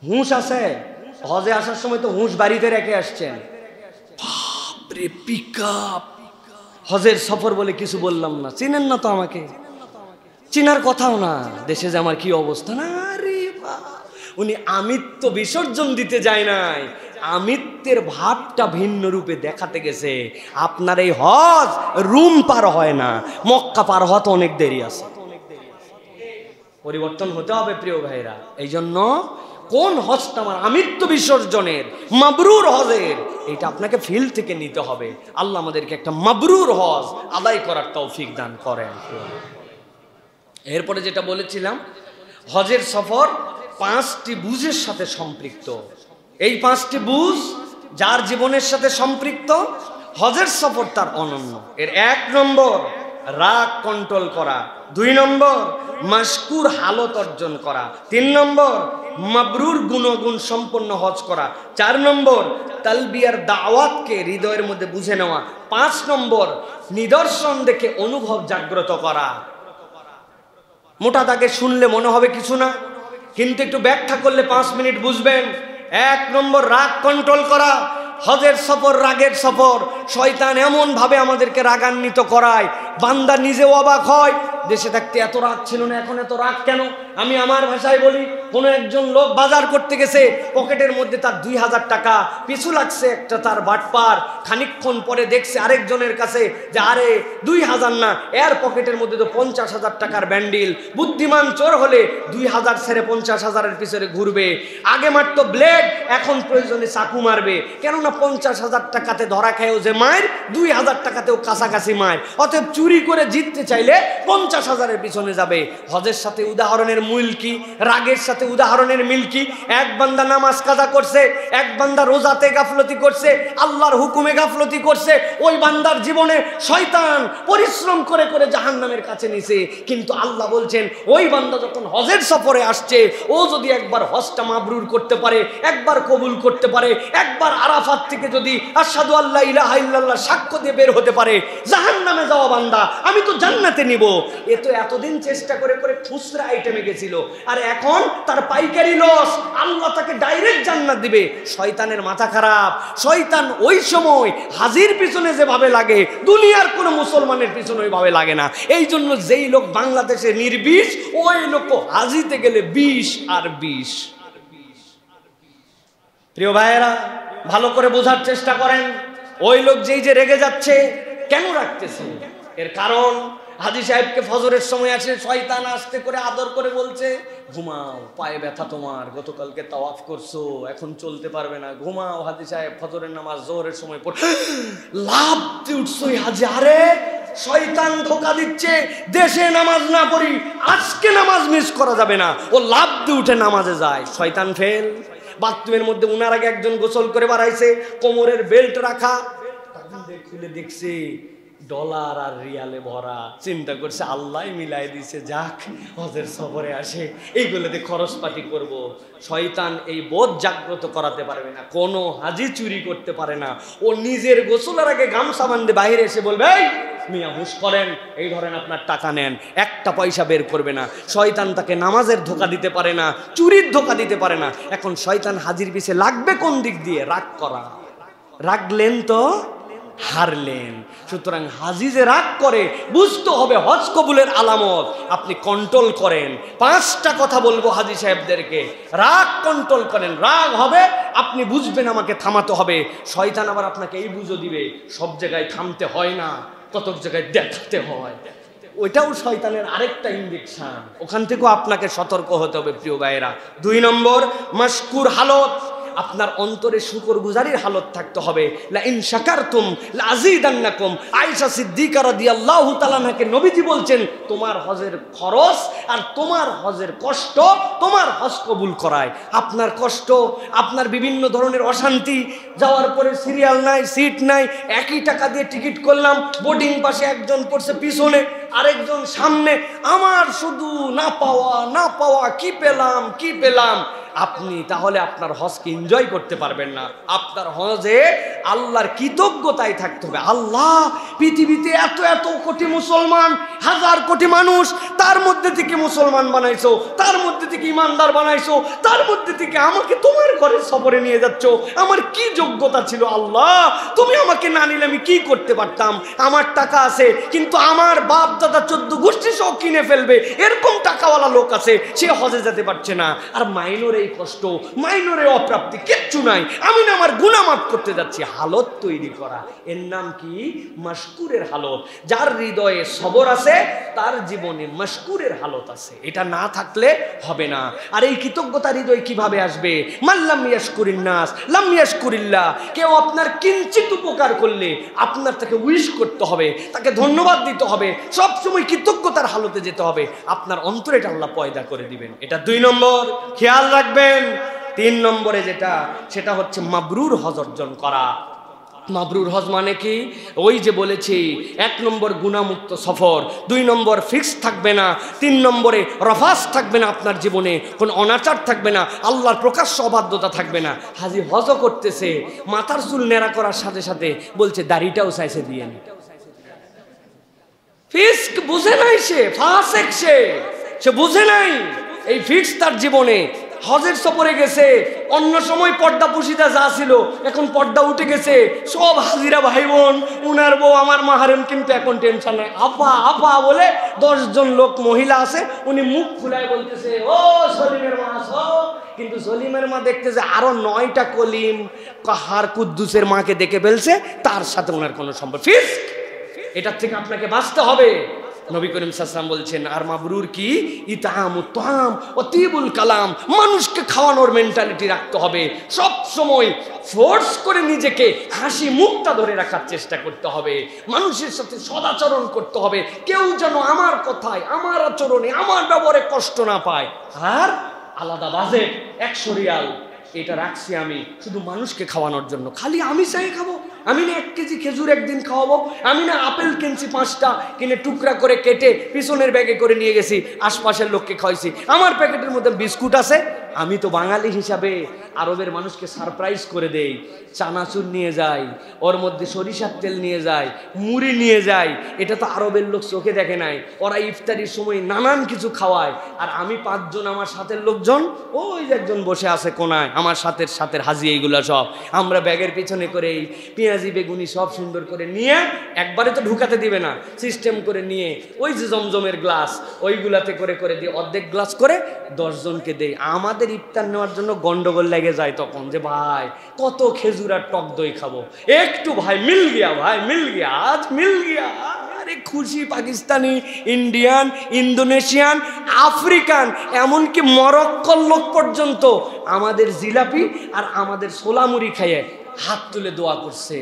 হুঁশ আছে? হজে আসার সময় তো হুঁশ বাড়িতে রেখে আসছেন। বাপরে পিকআপ! হজের সফর বলে কিছু বললাম না, চিনেন না তো আমাকে, চিনার কথাও না। দেশে যে আমার কি অবস্থা না রে বাপ! উনি আমিত্ব বিসর্জন দিতে যায় নাই, আমিত্বের ভাবটা ভিন্ন রূপে দেখাতে গেছে। আপনার এই হজ রুম পার হয় না, মক্কা পার হতে অনেক দেরি আছে। পরিবর্তন হতে হবে প্রিয় ভাইরা। এই জন্য কোন হজটা আমার আমিত্ব বিসর্জনের, মাবরুর হজের, এটা আপনাকে ফিল থেকে নিতে হবে। আল্লাহ আমাদেরকে একটা মাবরুর হজ আদায় করার তৌফিক দান করেন। এরপরে যেটা বলেছিলাম, হজের সফর 5টি বুঝের সাথে সম্পৃক্ত। এই 5টি বুঝ যার জীবনের সাথে সম্পৃক্ত, হজের সফর তার অনন্য। এর 1 নম্বর রাগ কন্ট্রোল করা, 2 নম্বর মাশকুর হালত অর্জন করা, 3 নম্বর মাবরুর গুণগুণ সম্পন্ন হজ করা, 4 নম্বর তালবিয়ার দাওয়াতকে হৃদয়ের মধ্যে বুঝে নেওয়া, 5 নম্বর নিদর্শন দেখে অনুভব জাগ্রত করা। মোটা দাগে শুনলে মনে হবে কিছু না, কিন্তু একটু ব্যাখ্যা করলে 5 মিনিট বুঝবেন। 1 নম্বর রাগ কন্ট্রোল করা। হজের সফর রাগের সফর। শয়তান এমন ভাবে আমাদেরকে রাগান্বিত করায়, বান্দা নিজেও অবাক হয়, দেশে থাকতে এত রাগ ছিল না, এখন এত রাগ কেন? আমি আমার ভাষায় বলি, কোনো একজন লোক বাজার করতে গেছে, পকেটের মধ্যে তার 2000 টাকা, পিছু লাগছে একটা তার বাটপার। খানিকক্ষণ পরে দেখছে আরেকজনের কাছে যে আরে 2000 না, এর পকেটের মধ্যে তো 50,000 টাকার ব্যান্ডিল। বুদ্ধিমান চোর হলে 2000 ছেড়ে 50,000-এর পিছনে ঘুরবে। আগে মারতো ব্লেড, এখন প্রয়োজনে চাকু মারবে। কেননা 50,000 টাকাতে ধরা খায়ও যে মায়ের, 2000 টাকাতেও কাছাকাছি মায়ের। অতএব চুরি করে জিততে চাইলে 50,000-এর পিছনে যাবে। হজের সাথে উদাহরণের মিল কি, রাগের সাথে উদাহরণের মিল কি? এক বান্দা নামাজ কাজা করছে, এক বান্দা রোজাতে গাফলতি করছে, আল্লাহর হুকুমে গাফলতি করছে। ওই বান্দার জীবনে শয়তান পরিশ্রম করে করে জাহান্নামের কাছে নিছে। কিন্তু আল্লাহ বলছেন ওই বান্দা যখন হজের সফরে আসছে, ও যদি একবার হজটা মাবরুর করতে পারে, একবার কবুল করতে পারে, একবার আরাফাত থেকে যদি আশহাদু আল্লা ইলাহা ইল্লাল্লাহ সাক্ষ্য দিয়ে বের হতে পারে, জাহান্নামে যাওয়া বান্দা আমি তো জান্নাতে নিব। এ তো এতদিন চেষ্টা করে করে খুচরা আইটেমে গেছিল, আর এখন তার পাইকারি লস। আল্লাহ তাকে ডাইরেক্ট জান্নাত দিবে। শয়তানের মাথা খারাপ। শয়তান ওই সময় হাজির পিছনে যেভাবে লাগে, দুনিয়ার কোনো মুসলমানের পিছনে ওইভাবে লাগে না। এই জন্য যেই লোক বাংলাদেশে নির্বিষ, ওই লোক হাজিতে গেলে 20 আর 20। প্রিয় ভাইয়েরা, ভালো করে বোঝার চেষ্টা করেন। ওই লোক যেই যে রেগে যাচ্ছে, কেন রাখতেছে? এর কারণ হাজী সাহেবকে ফজরের সময় আসে শয়তান আসতে করে আদর করে বলছে, ঘুমাও, পায়ে ব্যথা তোমার, গতকালকে তাওয়াফ করছো, এখন চলতে পারবে না, ঘুমাও। হাজী সাহেব ফজরের নামাজ জোহরের সময় পড়ে লাভ দিয়ে উঠছো। হাজী, আরে শয়তান ধোকা দিচ্ছে, দেশে নামাজ না পড়ি, আজকে নামাজ মিস করা যাবে না। ও লাভ দিয়ে উঠে নামাজে যায়, শয়তান ফেল। বাথরুমের মধ্যে উনার আগে একজন গোসল করে বাড়াইছে, কোমরের বেল্ট রাখা, খুলে দেখছে ডলার আর রিয়ালে ভরা। চিন্তা করছে আল্লাহ মিলাই দিছে, যাক হজের সফরে আসে এইগুলোতে খরচপাতি করব। শয়তান এই বোধ জাগ্রত করাতে পারবে না। কোনো হাজি চুরি করতে পারে না। ও নিজের গোসলের আগে গামছা বান্ধে বাইরে এসে বলবে, এই মিয়া হুশ করেন, এই ধরেন আপনার টাকা নেন, একটা পয়সা বের করবে না। শয়তান তাকে নামাজের ধোকা দিতে পারে না, চুরির ধোকা দিতে পারে না। এখন শয়তান হাজির পিছে লাগবে কোন দিক দিয়ে? রাগ করা। রাগলেন তো হারলেন। সুতরাং হাজি যে রাগ করে বুঝতে হবে হজ কবুলের আলামত। আপনি কন্ট্রোল করেন। 5টা কথা বলবো হাজি সাহেবদেরকে, রাগ কন্ট্রোল করেন। রাগ হবে, আপনি বুঝবেন আমাকে থামাতে হবে। শয়তান আবার আপনাকে এই বুঝো দিবে, সব জায়গায় থামতে হয় না, কত জায়গায় দেখাতে হয়। ওইটাও শয়তানের আরেকটা ইনজেকশন। ওখান থেকেও আপনাকে সতর্ক হতে হবে প্রিয় ভাইয়েরা। 2 নম্বর মাশকুর হালত, আপনার অন্তরে শুকরগুজারির হালত থাকতে হবে। লা ইন শাকারতুম লা আযীদান্নাকুম। আয়েশা সিদ্দিকা রাদিয়াল্লাহু তাআলা আনহাকে নবীজি বলছেন, তোমার হজের খরচ আর তোমার হজের কষ্ট তোমার হজ কবুল করায়। আপনার কষ্ট, আপনার বিভিন্ন ধরনের অশান্তি, যাওয়ার পরে সিরিয়াল নাই, সিট নাই, একই টাকা দিয়ে টিকিট করলাম, বোর্ডিং পাশে একজন পড়ছে পিছনে, আরেকজন সামনে, আমার শুধু না পাওয়া, কি পেলাম। আপনি তাহলে আপনার হজকে এনজয় করতে পারবেন না। আপনার হজে আল্লাহর কৃতজ্ঞতায় থাকতে হবে। আল্লাহ, পৃথিবীতে এত কোটি মুসলমান, হাজার কোটি মানুষ, তার মধ্যে থেকে মুসলমান বানাইছো, তার মধ্যে থেকে ইমানদার বানাইছো, তার মধ্যে থেকে আমাকে তোমার ঘরে সফরে নিয়ে যাচ্ছ। আমার কি যোগ্যতা ছিল আল্লাহ? তুমি আমাকে না নিলে আমি কি করতে পারতাম? আমার টাকা আছে, কিন্তু আমার বাপ দাদা 14 গোষ্ঠী সব কিনে ফেলবে, এরকম টাকাওয়ালা লোক আছে, সে হজে যেতে পারছে না। আর মাইনরে কষ্ট, মাইনরে অপ্রাপ্তি কিচ্ছু নাই, আমি না আমার গুনাহ মাফ করতে যাচ্ছি। হালত তৈরি করা, এর নাম কি? মাশকুরের হালত। যার হৃদয়ে সবর আছে তার জীবনে মাশকুরের হালত আছে। এটা না থাকলে হবে না। আর এই কৃতজ্ঞতা হৃদয় কিভাবে আসবে? মাল্লাম ইয়াশকুরিন নাস লাম ইয়াশকুরিল্লাহ। কেউ আপনার কিঞ্চিত উপকার করলে আপনার তাকে উইশ করতে হবে, তাকে ধন্যবাদ দিতে হবে, সবসময় কৃতজ্ঞতার হালতে যেতে হবে। আপনার অন্তরে এটা আল্লাহ পয়দা করে দিবেন। এটা 2 নম্বর, খেয়াল রাখবেন। 3 নম্বরে সেটা হচ্ছে মাবরুর হজ অর্জন করা। মাবরুর হজ মানে কি? ওই যে বলেছি, 1 নম্বর গুনাহমুক্ত সফর, 2 নম্বর ফিক্স থাকবে না, 3 নম্বরে রফাস থাকবে না, আপনার জীবনে কোন অনাচার থাকবে না, আল্লাহর প্রকাশ্য অবাধ্যতা থাকবে না। হাজি হজও করতেছে, মাথার চুল নেড়া করার সাথে সাথে বলছে দাড়িটাও চাইছে দিয়ে নি। ফিস্ক বুঝে নাই, সে ফাসেক, সে বুঝে নাই এই ফিক্স তার জীবনে। হজের সফরে গেছে, অন্য সময় পর্দা পুশিদা যা ছিল এখন পর্দা উঠে গেছে। সব হাজিরা ভাই বোন, উনার বউ আমার মাহারেম, কিন্তু এখন টেনশন নাই। আপা বলে 10 জন লোক মহিলা আছে, উনি মুখ ফুলায় বলতেছে, ও সলিমের মা আসো। কিন্তু সলিমের মা দেখতেছে আরো 9টা কলিম কাহার কুদ্দুসের মাকে দেখে ফেলছে, তার সাথে ওনার কোনো সম্পর্ক। ফিস্ক, এটার থেকে আপনাকে বাঁচতে হবে। নবী করিম সাল্লাল্লাহু আলাইহি ওয়াসাল্লাম বলছেন, আর মাবরুর কি? ইতামুত তাআম ওয়া তিবুল কালাম। মানুষকে খাওয়ানোর মেন্টালিটি রাখতে হবে। সব সময় ফোর্স করে নিজেকে হাসি মুখটা ধরে রাখার চেষ্টা করতে হবে। মানুষের সাথে সদাচরণ করতে হবে, কেউ যেন আমার কথায়, আমার আচরণে, আমার ব্যবহারে কষ্ট না পায়। আর আলাদা বাজেট 100 রিয়াল এটা রাখছি আমি শুধু মানুষকে খাওয়ানোর জন্য। খালি আমি চাই খাবো? আমি না 1 কেজি খেজুর একদিন খাওয়াবো? আমি না আপেল কিনছি 5টা, কিনে টুকরা করে কেটে পিছনের ব্যাগে করে নিয়ে গেছি, আশপাশের লোককে খাওয়াইছি। আমার প্যাকেটের মধ্যে বিস্কুট আছে। আমি তো বাঙালি হিসাবে আরবের মানুষকে সারপ্রাইজ করে দেই। চানাচুর নিয়ে যাই, ওর মধ্যে সরিষার তেল নিয়ে যাই, মুড়ি নিয়ে যাই। এটা তো আরবের লোক চোখে দেখে নাই। ওরা ইফতারির সময় নানান কিছু খাওয়ায়, আর আমি 5 জন আমার সাথের লোকজন, ওই যে একজন বসে আছে কোনায়, আমার সাথের হাজি, এইগুলা সব আমরা ব্যাগের পিছনে করে পেঁয়াজি বেগুনি সব সুন্দর করে নিয়ে, একবারে তো ঢুকাতে দিবে না, সিস্টেম করে নিয়ে ওই যে জমজমের গ্লাস, ওইগুলাতে করে দিয়ে অর্ধেক গ্লাস করে 10 জনকে দেই। আমাদের ইফতার নেওয়ার জন্য গন্ডগোল লেগে যায় তখন, যে ভাই কত খেজুর আর টক দই খাবো, একটু ভাই মিল গিয়া, আজ মিল গিয়া। আরে খুশি পাকিস্তানি, ইন্ডিয়ান, ইন্দোনেশিয়ান, আফ্রিকান, এমনকি মরক্কোর লোক পর্যন্ত আমাদের জিলাপি আর আমাদের সোলামুড়ি খাইয়ে হাত তুলে দোয়া করছে,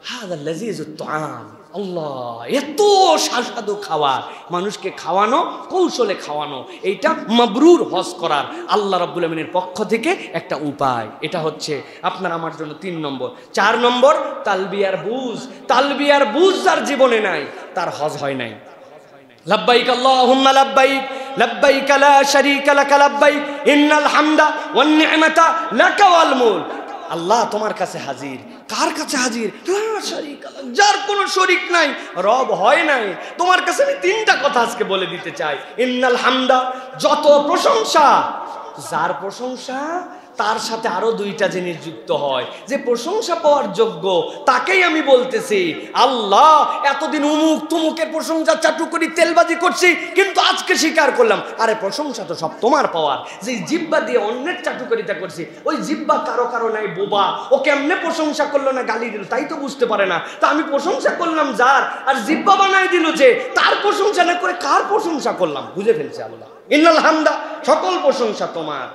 হাদা লাযীজুত তাআম। আল্লাহ, এত সুস্বাদু খাবার, মানুষকে খাওয়ানো, কৌশলে খাওয়ানো, এইটা মাবরুর হজ করার আল্লাহ রাব্বুল আমিনের পক্ষ থেকে একটা উপায়। এটা হচ্ছে আপনার আমার জন্য 3 নম্বর। 4 নম্বর, তালবিয়ার বুঝ। তালবিয়ার বুঝ যার জীবনে নাই, তার হজ হয় নাই। লব্বাইক আল্লাহুম্মা লব্বাইক, লব্বাইক লা শারীকা লাক লব্বাইক, ইন্নাল হামদা ওয়ান নি'মাতা লাকা ওয়াল মুলক। আল্লাহ তোমার কাছে হাজির। কার কাছে হাজির? লা শারীকা লাক, যার কোনো শরীক নাই, রব হয় নাই। তোমার কাছে আমি 3টা কথা আজকে বলে দিতে চাই। ইন্নাল হামদা, যত প্রশংসা, যার প্রশংসা তার সাথে আরো 2টা জিনিস যুক্ত হয়। যে প্রশংসা পাওয়ার যোগ্য তাকেই আমি বলতেছি, আল্লাহ এতদিন উমুক তুমুকের প্রশংসা চাটুকরি তেলবাজি করছি, কিন্তু আজকে স্বীকার করলাম, আরে প্রশংসা তো সব তোমার পাওয়ার। যে জিহ্বা দিয়ে অন্যের চাটুকরিতা করছি, ওই জিহ্বা কারো কারো নাই বোবা, ও কেমনে প্রশংসা করলো না গালি দিল তাই তো বুঝতে পারে না। তা আমি প্রশংসা করলাম যার, আর জিহ্বা বানাই দিল যে, তার প্রশংসা না করে কার প্রশংসা করলাম? বুঝে ফেলছে আল্লাহ। ইন্নাল হামদা, সকল প্রশংসা তোমার।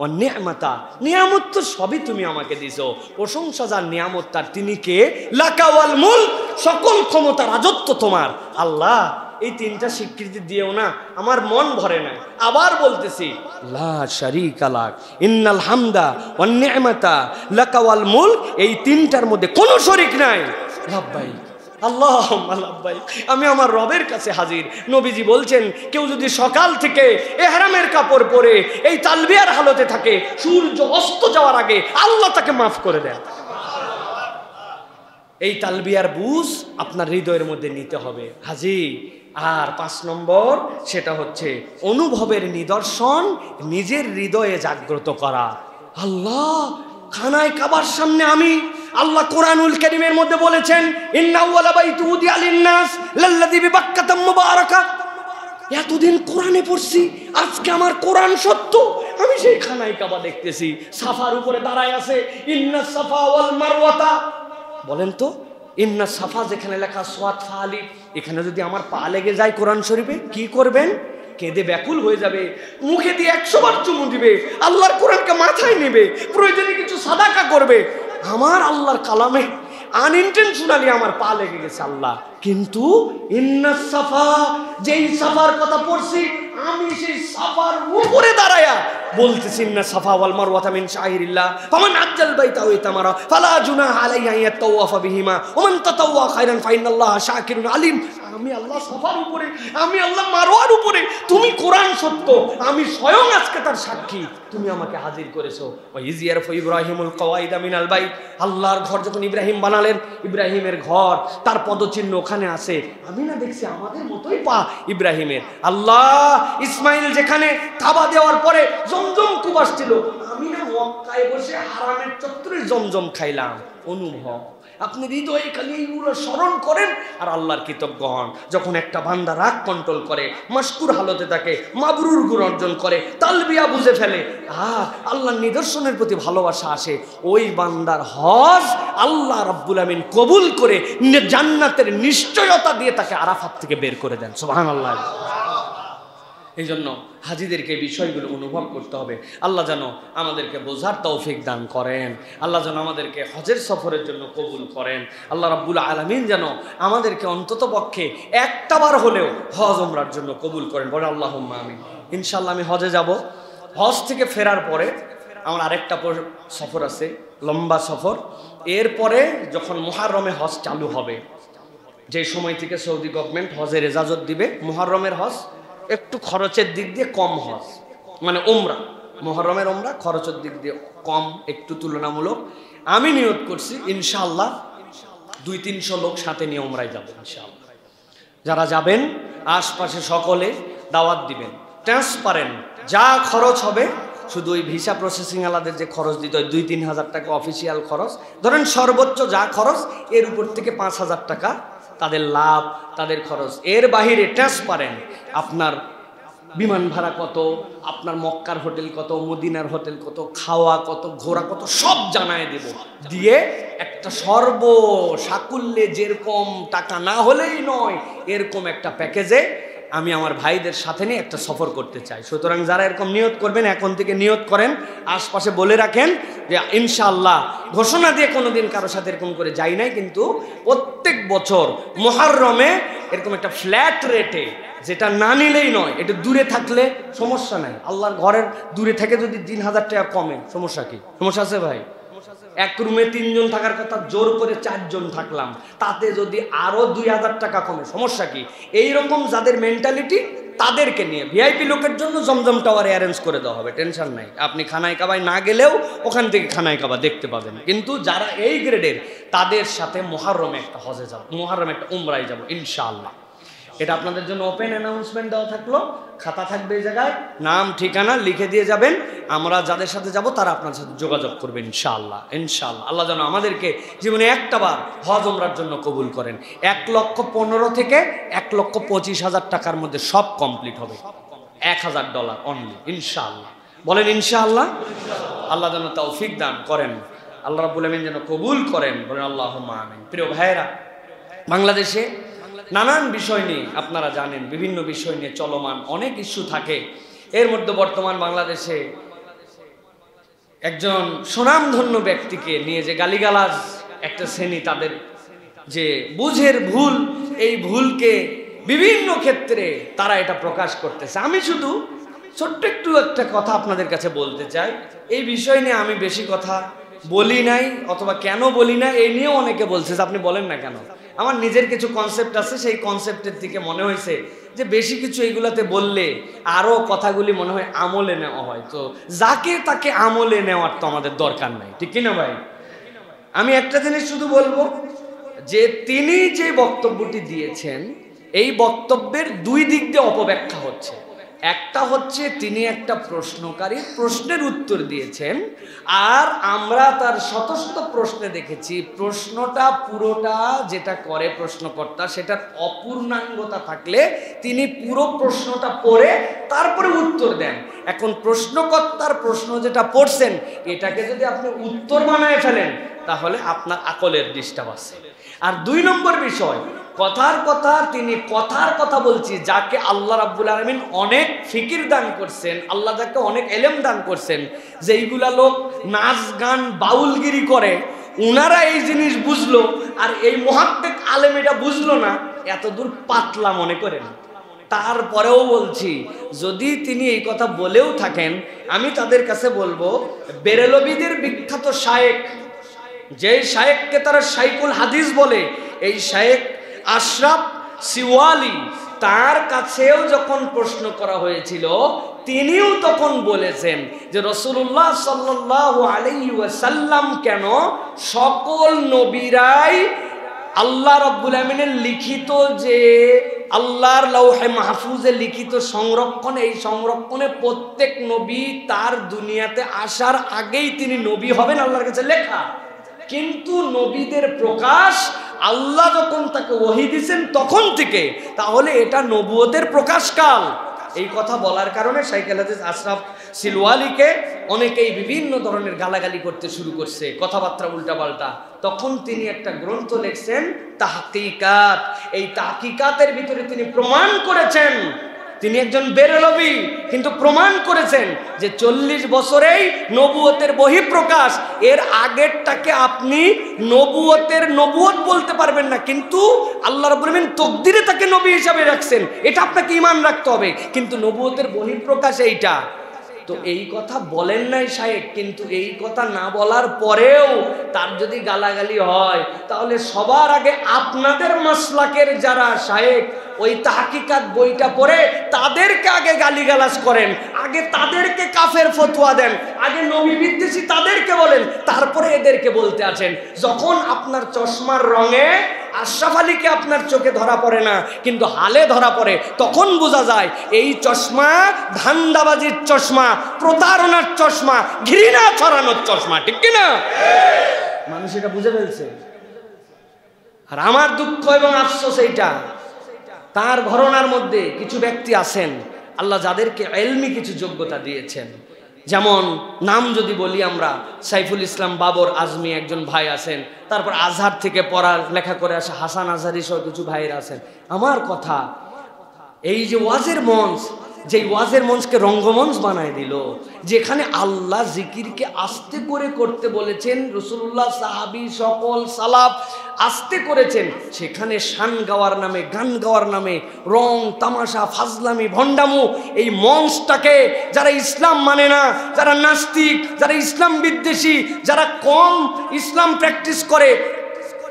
ও নিয়ামতা, নিয়ামত তো সবই তুমি আমাকে দিছো। প্রশংসা যার, নিয়ামত তার, তিনি কে? লাকা ওয়াল মুলক, সকল ক্ষমতা রাজত্ব তোমার। আল্লাহ এই 3টা স্বীকৃতি দিয়েও না আমার মন ভরে না। আবার বলতেছি, লা শারীকা লাক, ইন্নাল হামদা ওয়ান নি'মাতা লাকা ওয়াল মুলক, এই 3টার মধ্যে কোনো শরীক নাই। লাব্বাইক আল্লাহুম্মা লাব্বাইক, আমি আমার রবের কাছে হাজির। নবীজি বলছেন, কেউ যদি সকাল থেকে ইহরামের কাপড় পরে এই তালবিয়ার হালতে থাকে, সূর্য অস্ত যাওয়ার আগে আল্লাহ তাকে মাফ করে দেন। এই তালবিয়ার বুঝ আপনার হৃদয়ের মধ্যে নিতে হবে, হাজি। আর 5 নম্বর, সেটা হচ্ছে অনুভবের নিদর্শন নিজের হৃদয়ে জাগ্রত করা। আল্লাহ, খানায় কাবার সামনে আমি, আল্লাহ কোরআনুল কারীমের মধ্যে বলেছেন, ইন্না আউওয়ালা বাইতি উদিয়া লিন-নাস লাল্লাযী বিবাক্কাতা মুবারাকা। এতদিন কোরআনে পড়ছি, আজকে আমার কোরআন সত্য। আমি সেই খানায় কাবা দেখতেছি, সাফার উপরে দাঁড়ায় আছে, ইন্না সাফা ওয়াল মারওয়াতা। বলেন তো, ইন্না সাফা যেখানে লেখা সোয়াত ফালি, এখানে যদি আমার পা লেগে যায় কোরআন শরীফে, কি করবেন? কেঁদে ব্যাকুল হয়ে যাবে, মুখে দিয়ে 100 বার চুমু দিবে, আল্লাহর কোরআনকে মাথায় নেবে, প্রয়োজনে কিছু সাদাকা করবে। আমার আল্লাহর কালামে আনইনটেনশনালি আমার পা লেগে গেছে আল্লাহ। কিন্তু ইন্নাস সাফা, যেই সাফার কথা পড়ছি, আমি সেই সাফার উপরে দাঁড়ায়া বলতেছি, ইন্নাস সাফা ওয়াল মারওয়াতা মিন শাইরিল্লাহ, ফামান আজ্জাল বাইতা ওয়া তামারা ফালা জুনাহা আলাইহি আন ইয়াতাওয়াফা বিহিমা ওয়া মান তাতাওয়া খায়রান ফাইনাল্লাহা শাকিরুন আলিম। আমি আল্লাহ সাফার উপরে, আমি আল্লাহ মারওয়ার উপরে, তুমি কোরআন সত্য, আমি স্বয়ং আজকে তার সাক্ষী, তুমি আমাকে হাজির করেছো। ওয়া ইজিয়ারফু ইব্রাহিমুল কওয়াইদা মিনাল বাইত, আল্লাহর ঘর যখন ইব্রাহিম বানালেন, ইব্রাহিমের ঘর, তার পদচিহ্ন ওখানে আছে। আমি না দেখছি আমাদের মতোই পা ইব্রাহিমের। আল্লাহ ইসমাইল যেখানে কাবা দেওয়ার পরে জমজম কূপ আসছিল, আমি না মক্কায় বসে হারামের চত্বরে জমজম খাইলাম। অনুভব, আপনি হৃদয়ে খালি এইগুলো স্মরণ করেন আর আল্লাহর কৃতজ্ঞ হন। যখন একটা বান্দা রাগ কন্ট্রোল করে, মাশকুর হালতে থাকে, মাবরুর গুণ অর্জন করে, তালবিয়া বুঝে ফেলে, আর আল্লাহর নিদর্শনের প্রতি ভালোবাসা আসে, ওই বান্দার হজ আল্লাহ রাব্বুল আমিন কবুল করে জান্নাতের নিশ্চয়তা দিয়ে তাকে আরাফাত থেকে বের করে দেন। সুবহানাল্লাহ। এই জন্য হাজিদেরকে বিষয়গুলো অনুভব করতে হবে। আল্লাহ যেন আমাদেরকে বোঝার তৌফিক দান করেন, আল্লাহ যেন আমাদেরকে হজের সফরের জন্য কবুল করেন, আল্লাহ রাব্বুল আলামিন যেন আমাদেরকে অন্তত পক্ষে একটাবার হলেও হজ ওমরার জন্য কবুল করেন। বলে আল্লাহুম্মা আমিন। ইনশাআল্লাহ আমি হজে যাব। হজ থেকে ফেরার পরে আমার আরেকটা সফর আছে, লম্বা সফর। এরপরে যখন মুহররমে হজ চালু হবে, যে সময় থেকে সৌদি গভর্নমেন্ট হজের ইজাজত দিবে, মুহররমের হজ একটু খরচের দিক দিয়ে কম হজ, মানে ওমরা, মুহররমের ওমরা খরচের দিক দিয়ে কম একটু তুলনামূলক। আমি নিয়ত করছি ইনশাআল্লাহ 200-300 লোক সাথে নিয়ে ওমরায় যাব ইনশাআল্লাহ। যারা যাবেন আশপাশে সকলে দাওয়াত দিবেন, ট্রান্সপারেন্ট, যা খরচ হবে শুধু ওই ভিসা প্রসেসিং আলাদের যে খরচ দিতে হয় 2-3 হাজার টাকা অফিসিয়াল খরচ, ধরেন সর্বোচ্চ যা খরচ এর উপর থেকে 5,000 টাকা তাদের লাভ, তাদের খরচ। এর বাহিরে ট্রান্সপারেন্ট, আপনার বিমান ভাড়া কত, আপনার মক্কার হোটেল কত, মদিনার হোটেল কত, খাওয়া কত, ঘোরা কত, সব জানায় দেব। দিয়ে একটা সাকুল্যে যেরকম টাকা না হলেই নয় এরকম একটা প্যাকেজে আমি আমার ভাইদের সাথে নিয়ে একটা সফর করতে চাই। সুতরাং যারা এরকম নিয়ত করবেন এখন থেকে নিয়ত করেন, আশপাশে বলে রাখেন যে ইনশাআল্লাহ, ঘোষণা দিয়ে কোনোদিন কারোর সাথে এরকম করে যাই নাই, কিন্তু প্রত্যেক বছর মুহররমে এরকম একটা ফ্ল্যাট রেটে, যেটা না নিলেই নয়, এটা দূরে থাকলে সমস্যা নাই, আল্লাহর ঘরের দূরে থেকে যদি 3,000 টাকা কমে সমস্যা কি? সমস্যা আছে ভাই? এক রুমে 3 জন থাকার কথা, জোর করে 4 জন থাকলাম, তাতে যদি আরো 2,000 টাকা কমে সমস্যা কি? এইরকম যাদের মেন্টালিটি তাদেরকে নিয়ে ভিআইপি লোকের জন্য জমজম টাওয়ার অ্যারেঞ্জ করে দেওয়া হবে, টেনশন নাই। আপনি খানায় কাবায় না গেলেও ওখান থেকে খানায় কাবা দেখতে পাবেন। কিন্তু যারা এই গ্রেডের, তাদের সাথে মুহররমে একটা হজে যাব, মুহররমে একটা উমরায় যাব ইনশাআল্লাহ। এটা আপনাদের জন্য ওপেন অ্যানাউন্সমেন্ট দেওয়া থাকলো, খাতা থাকবে এই জায়গায়, নাম ঠিকানা লিখে দিয়ে যাবেন। আমরা যাদের সাথে যাব তারা আপনার সাথে যোগাযোগ করবেন ইনশাআল্লাহ। ইনশাআল্লাহ আল্লাহ যেন আমাদেরকে জীবনে একটা বার হজ উমরার জন্য কবুল করেন। 1,15,000 থেকে 1,25,000 টাকার মধ্যে সব কমপ্লিট হবে, $1,000 অনলি ইনশাআল্লাহ। বলেন ইনশাআল্লাহ। আল্লাহ যেন তৌফিক দান করেন, আল্লাহ রাব্বুল আমিন যেন কবুল করেন, বলেন আল্লাহুম্মা আমিন। প্রিয় ভাইয়েরা, বাংলাদেশে নানান বিষয় নিয়ে, আপনারা জানেন বিভিন্ন বিষয় নিয়ে চলমান অনেক ইস্যু থাকে। এর মধ্যে বর্তমান বাংলাদেশে একজন সুনামধন্য ব্যক্তিকে নিয়ে যে গালিগালাজ একটা শ্রেণী, তাদের যে বুঝের ভুল, এই ভুলকে বিভিন্ন ক্ষেত্রে তারা এটা প্রকাশ করতেছে। আমি শুধু ছোট্ট একটু একটা কথা আপনাদের কাছে বলতে চাই। এই বিষয় নিয়ে আমি বেশি কথা বলি নাই, অথবা কেন বলি না এই নিয়েও অনেকে বলছে যে আপনি বলেন না কেন। আমার নিজের কিছু কনসেপ্ট আছে, সেই কনসেপ্টের দিকে মনে হয়েছে যে বেশি কিছু এইগুলাতে বললে আরও কথাগুলি মনে হয় আমলে নেওয়া হয়, তো যাকে তাকে আমলে নেওয়ার তো আমাদের দরকার নাই, ঠিক কিনা ভাই? আমি একটা জিনিস শুধু বলবো যে তিনি যে বক্তব্যটি দিয়েছেন, এই বক্তব্যের 2 দিক দিয়ে অপব্যাখ্যা হচ্ছে। একটা হচ্ছে তিনি একটা প্রশ্নকারীর প্রশ্নের উত্তর দিয়েছেন, আর আমরা তার শত শত প্রশ্নে দেখেছি প্রশ্নটা পুরোটা যেটা করে প্রশ্নকর্তা, সেটার অপূর্ণাঙ্গতা থাকলে তিনি পুরো প্রশ্নটা পড়ে তারপরে উত্তর দেন। এখন প্রশ্নকর্তার প্রশ্ন যেটা পড়ছেন, এটাকে যদি আপনি উত্তর বানায় ফেলেন তাহলে আপনার আকলের ডিস্টার্ব আছে। আর 2 নম্বর বিষয়, কথার কথা, তিনি কথার কথা বলছি, যাকে আল্লাহ রাব্বুল আলামিন অনেক ফিকির দান করছেন, আল্লাহ যাকে অনেক এলেম দান করছেন, যে এইগুলা লোক নাচ গান বাউলগিরি করে, উনারা এই জিনিস বুঝলো আর এই মুহাক্কিক আলেম এটা বুঝলো না, এত দূর পাতলা মনে করেন। তারপরেও বলছি, যদি তিনি এই কথা বলেও থাকেন, আমি তাদের কাছে বলবো, বেরেলবিদের বিখ্যাত শায়েখ, যে শায়েখকে তারা শাইখুল হাদিস বলে, এই শায়েখ আশরাফ সিওয়ালি, তার কাছেও যখন প্রশ্ন করা হয়েছিল, তিনিও তখন বলেছেন যে রাসূলুল্লাহ সাল্লাল্লাহু আলাইহি ওয়াসাল্লাম কেন সকল নবীরাই আল্লাহ রাব্বুল আমিনের লিখিত, যে আল্লাহর লাউহে মাহফুজে লিখিত সংরক্ষণ, এই সংরক্ষণে প্রত্যেক নবী তার দুনিয়াতে আসার আগেই তিনি নবী হবেন, আল্লাহর কাছে লেখা, কিন্তু নবীদের প্রকাশ আল্লাহ যখন তাকে ওহী দিয়েছেন তখন থেকে, তাহলে এটা নবুয়তের প্রকাশকাল। এই কথা বলার কারণে শাইখুল হাদিস আশরাফ সিলওয়ালিকে অনেকেই বিভিন্ন ধরনের গালাগালি করতে শুরু করছে, কথাবার্তা উল্টাপাল্টা। তখন তিনি একটা গ্রন্থ লিখছেন তাহকিকাত, এই তাহকিকাতের ভিতরে তিনি প্রমাণ করেছেন, তিনি একজন বেরেলবি, কিন্তু প্রমাণ করেছেন যে 40 বছরেই নবুয়তের বহিঃপ্রকাশ, এর আগেরটাকে আপনি নবুয়ত বলতে পারবেন না, কিন্তু আল্লাহ রাব্বুল আমিন তকদিরে তাকে নবী হিসাবে রাখছেন, এটা আপনাকে ঈমান রাখতে হবে, কিন্তু নবুয়তের বহিঃপ্রকাশ এইটা। তো এই কথা বলেন নাই শায়েখ, কিন্তু এই কথা না বলার পরেও তার যদি গালাগালি হয়, তাহলে সবার আগে আপনাদের মাসলাকের যারা শায়েখ, ওই তাহকিকাত বইটা পড়ে তাদেরকে আগে গালিগালাজ করেন, আগে তাদেরকে কাফের ফতোয়া দেন, আগে নবী বিদ্বেষী তাদেরকে বলেন, তারপরে এদেরকে বলতে আছেন। যখন আপনার চশমার রঙে আশরাফ আলীকে আপনার চোখে ধরা পড়ে না, কিন্তু হালে ধরা পড়ে, তখন বোঝা যায় এই চশমা ধান্দাবাজির চশমা, প্রতারণার চশমা, ঘৃণা ছড়ানোর চশমা, ঠিক কিনা? মানুষ এটা বুঝে ফেলছে। আর আমার দুঃখ এবং আফসোস এইটা, তার ঘরানার মধ্যে কিছু ব্যক্তি আছেন আল্লাহ যাদেরকে ইলমি কিছু যোগ্যতা দিয়েছেন, যেমন নাম যদি বলি আমরা, সাইফুল ইসলাম বাবর আজমি একজন ভাই আছেন, তারপর আজহার থেকে পড়ালেখা করে আসা হাসান আজহারি সহ কিছু ভাইয়েরা আছেন। আমার কথা, এই যে ওয়াজের মঞ্চ, যেই ওয়াজের মঞ্চকে রঙ্গমঞ্চ বানায় দিল, যেখানে আল্লাহ জিকিরকে আস্তে করে করতে বলেছেন, রাসূলুল্লাহ, সাহাবী, সকল সালাফ আস্তে করেছেন, সেখানে শান গাওয়ার নামে, গান গাওয়ার নামে রং তামাশা, ফাজলামি, ভণ্ডামু, এই মঞ্চটাকে যারা ইসলাম মানে না, যারা নাস্তিক, যারা ইসলাম বিদ্বেষী, যারা কম ইসলাম প্র্যাকটিস করে,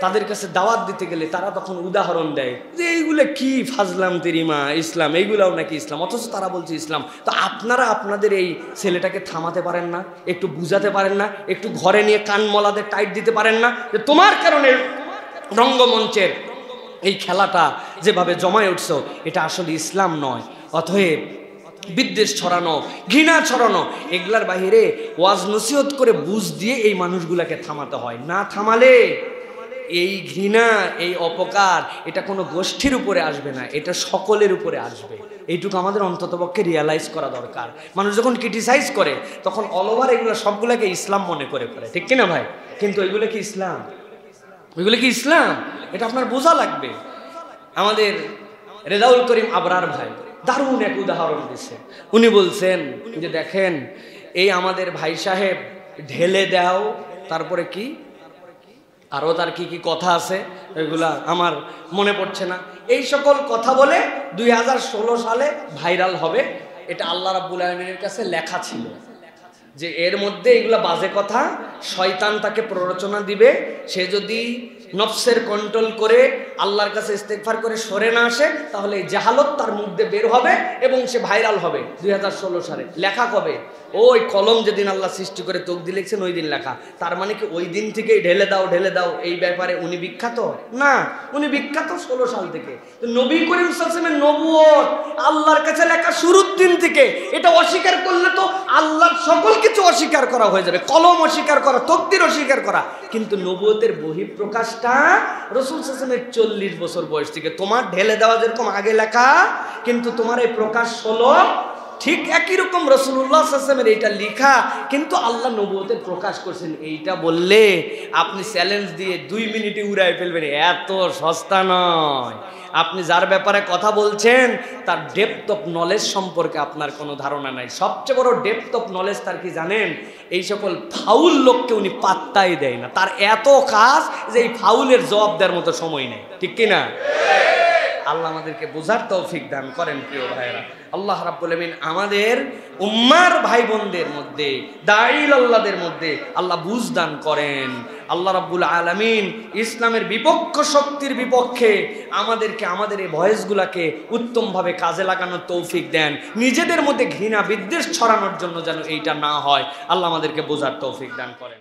তাদের কাছে দাওয়াত দিতে গেলে তারা তখন উদাহরণ দেয় যে এইগুলো কি ফাজলাম তেরিমা ইসলাম, এইগুলাও নাকি ইসলাম, অথচ তারা বলছে ইসলাম। তো আপনারা আপনাদের এই ছেলেটাকে থামাতে পারেন না, একটু বুঝাতে পারেন না, একটু ঘরে নিয়ে কান মলাতে টাইট দিতে পারেন না যে তোমার কারণে রঙ্গমঞ্চের এই খেলাটা যেভাবে জমায়ে উঠছো এটা আসলে ইসলাম নয়। অতএব বিদ্বেষ ছড়ানো, ঘৃণা ছড়ানো, এগুলার বাহিরে ওয়াজ নসিহত করে বুঝ দিয়ে এই মানুষগুলাকে থামাতে হয়। না থামালে এই ঘৃণা, এই অপকার, এটা কোনো গোষ্ঠীর উপরে আসবে না, এটা সকলের উপরে আসবে। এইটুকু আমাদের অন্ততপক্ষে রিয়ালাইজ করা দরকার। মানুষ যখন ক্রিটিসাইজ করে তখন অল ওভার এগুলো সবগুলোকে ইসলাম মনে করে, ঠিক কিনা ভাই? কিন্তু ওইগুলো কি ইসলাম? ওইগুলো কি ইসলাম? এটা আপনার বোঝা লাগবে। আমাদের রেজাউল করিম আবরার ভাই দারুণ এক উদাহরণ দিচ্ছে। উনি বলছেন যে দেখেন, এই আমাদের ভাই সাহেব ঢেলে দাও, তারপরে কি আরও তার কি কি কথা আছে, এগুলা আমার মনে পড়ছে না, এই সকল কথা বলে 2016 সালে ভাইরাল হবে। এটা আল্লাহ রাব্বুল আলামিনের কাছে লেখা ছিল যে এর মধ্যে এগুলা বাজে কথা, শয়তান তাকে প্ররোচনা দিবে, সে যদি নফসের কন্ট্রোল করে আল্লাহর কাছে ইস্তেগফার করে সরে না আসে তাহলে এই জাহালত তার মধ্যে বের হবে এবং সে ভাইরাল হবে। 2016 সালে লেখা কবে? ওই কলম যেদিন আল্লাহ সৃষ্টি করে তকদির লিখছেন ওই দিন লেখা। তার মানে কি ওই দিন থেকেই ঢেলে দাও ঢেলে দাও এই ব্যাপারে উনি বিখ্যাত? না, উনি বিখ্যাত 16 সাল থেকে। তো নবী করিম সাল্লাল্লাহু আলাইহি ওয়াসাল্লামের নবুয়ত আল্লাহর কাছে লেখা শুরুর দিন থেকে। এটা অস্বীকার করলে তো আল্লাহর সকল কিছু অস্বীকার করা হয়ে যাবে, কলম অস্বীকার করা, তকদির অস্বীকার করা। কিন্তু নবুয়তের বহিঃপ্রকাশটা রাসূল সাল্লাল্লাহু আলাইহি ওয়াসাল্লামের 40 বছর বয়স থেকে। তোমার ঢেলে দেওয়া যেরকম আগে লেখা, কিন্তু তোমার এই প্রকাশ হলো ঠিক একই রকম রাসূলুল্লাহ সাল্লাল্লাহু আলাইহি ওয়াসাল্লামের এটা লেখা, কিন্তু আল্লাহ নবুয়তের প্রকাশ করছেন। এইটা বললে আপনি চ্যালেঞ্জ দিয়ে 2 মিনিটে উড়াই ফেলবেন, এত সস্তা নয়। আপনি যার ব্যাপারে কথা বলছেন তার ডেপথ অফ নলেজ সম্পর্কে আপনার কোনো ধারণা নাই। সবচেয়ে বড় ডেপথ অফ নলেজ তার কি জানেন? এই সকল ফাউল লোককে উনি পাত্তাই দেয় না। তার এত কাজ যে এই ফাউলের জবাব দেওয়ার মতো সময় নেই, ঠিক কিনা? আল্লাহ আমাদেরকে বোঝার তৌফিক দান করেন। প্রিয় ভাইয়েরা, আল্লাহ রাব্বুল আলামিন আমাদের উম্মার ভাই বোনদের মধ্যে, দাঈল আল্লাহদের মধ্যে আল্লাহ বুঝ দান করেন। আল্লাহ রাব্বুল আলামিন ইসলামের বিপক্ষ শক্তির বিপক্ষে আমাদেরকে, আমাদের এই ভয়েসগুলাকে উত্তমভাবে কাজে লাগানোর তৌফিক দেন। নিজেদের মধ্যে ঘৃণা বিদ্বেষ ছড়ানোর জন্য যেন এইটা না হয়। আল্লাহ আমাদেরকে বোঝার তৌফিক দান করেন।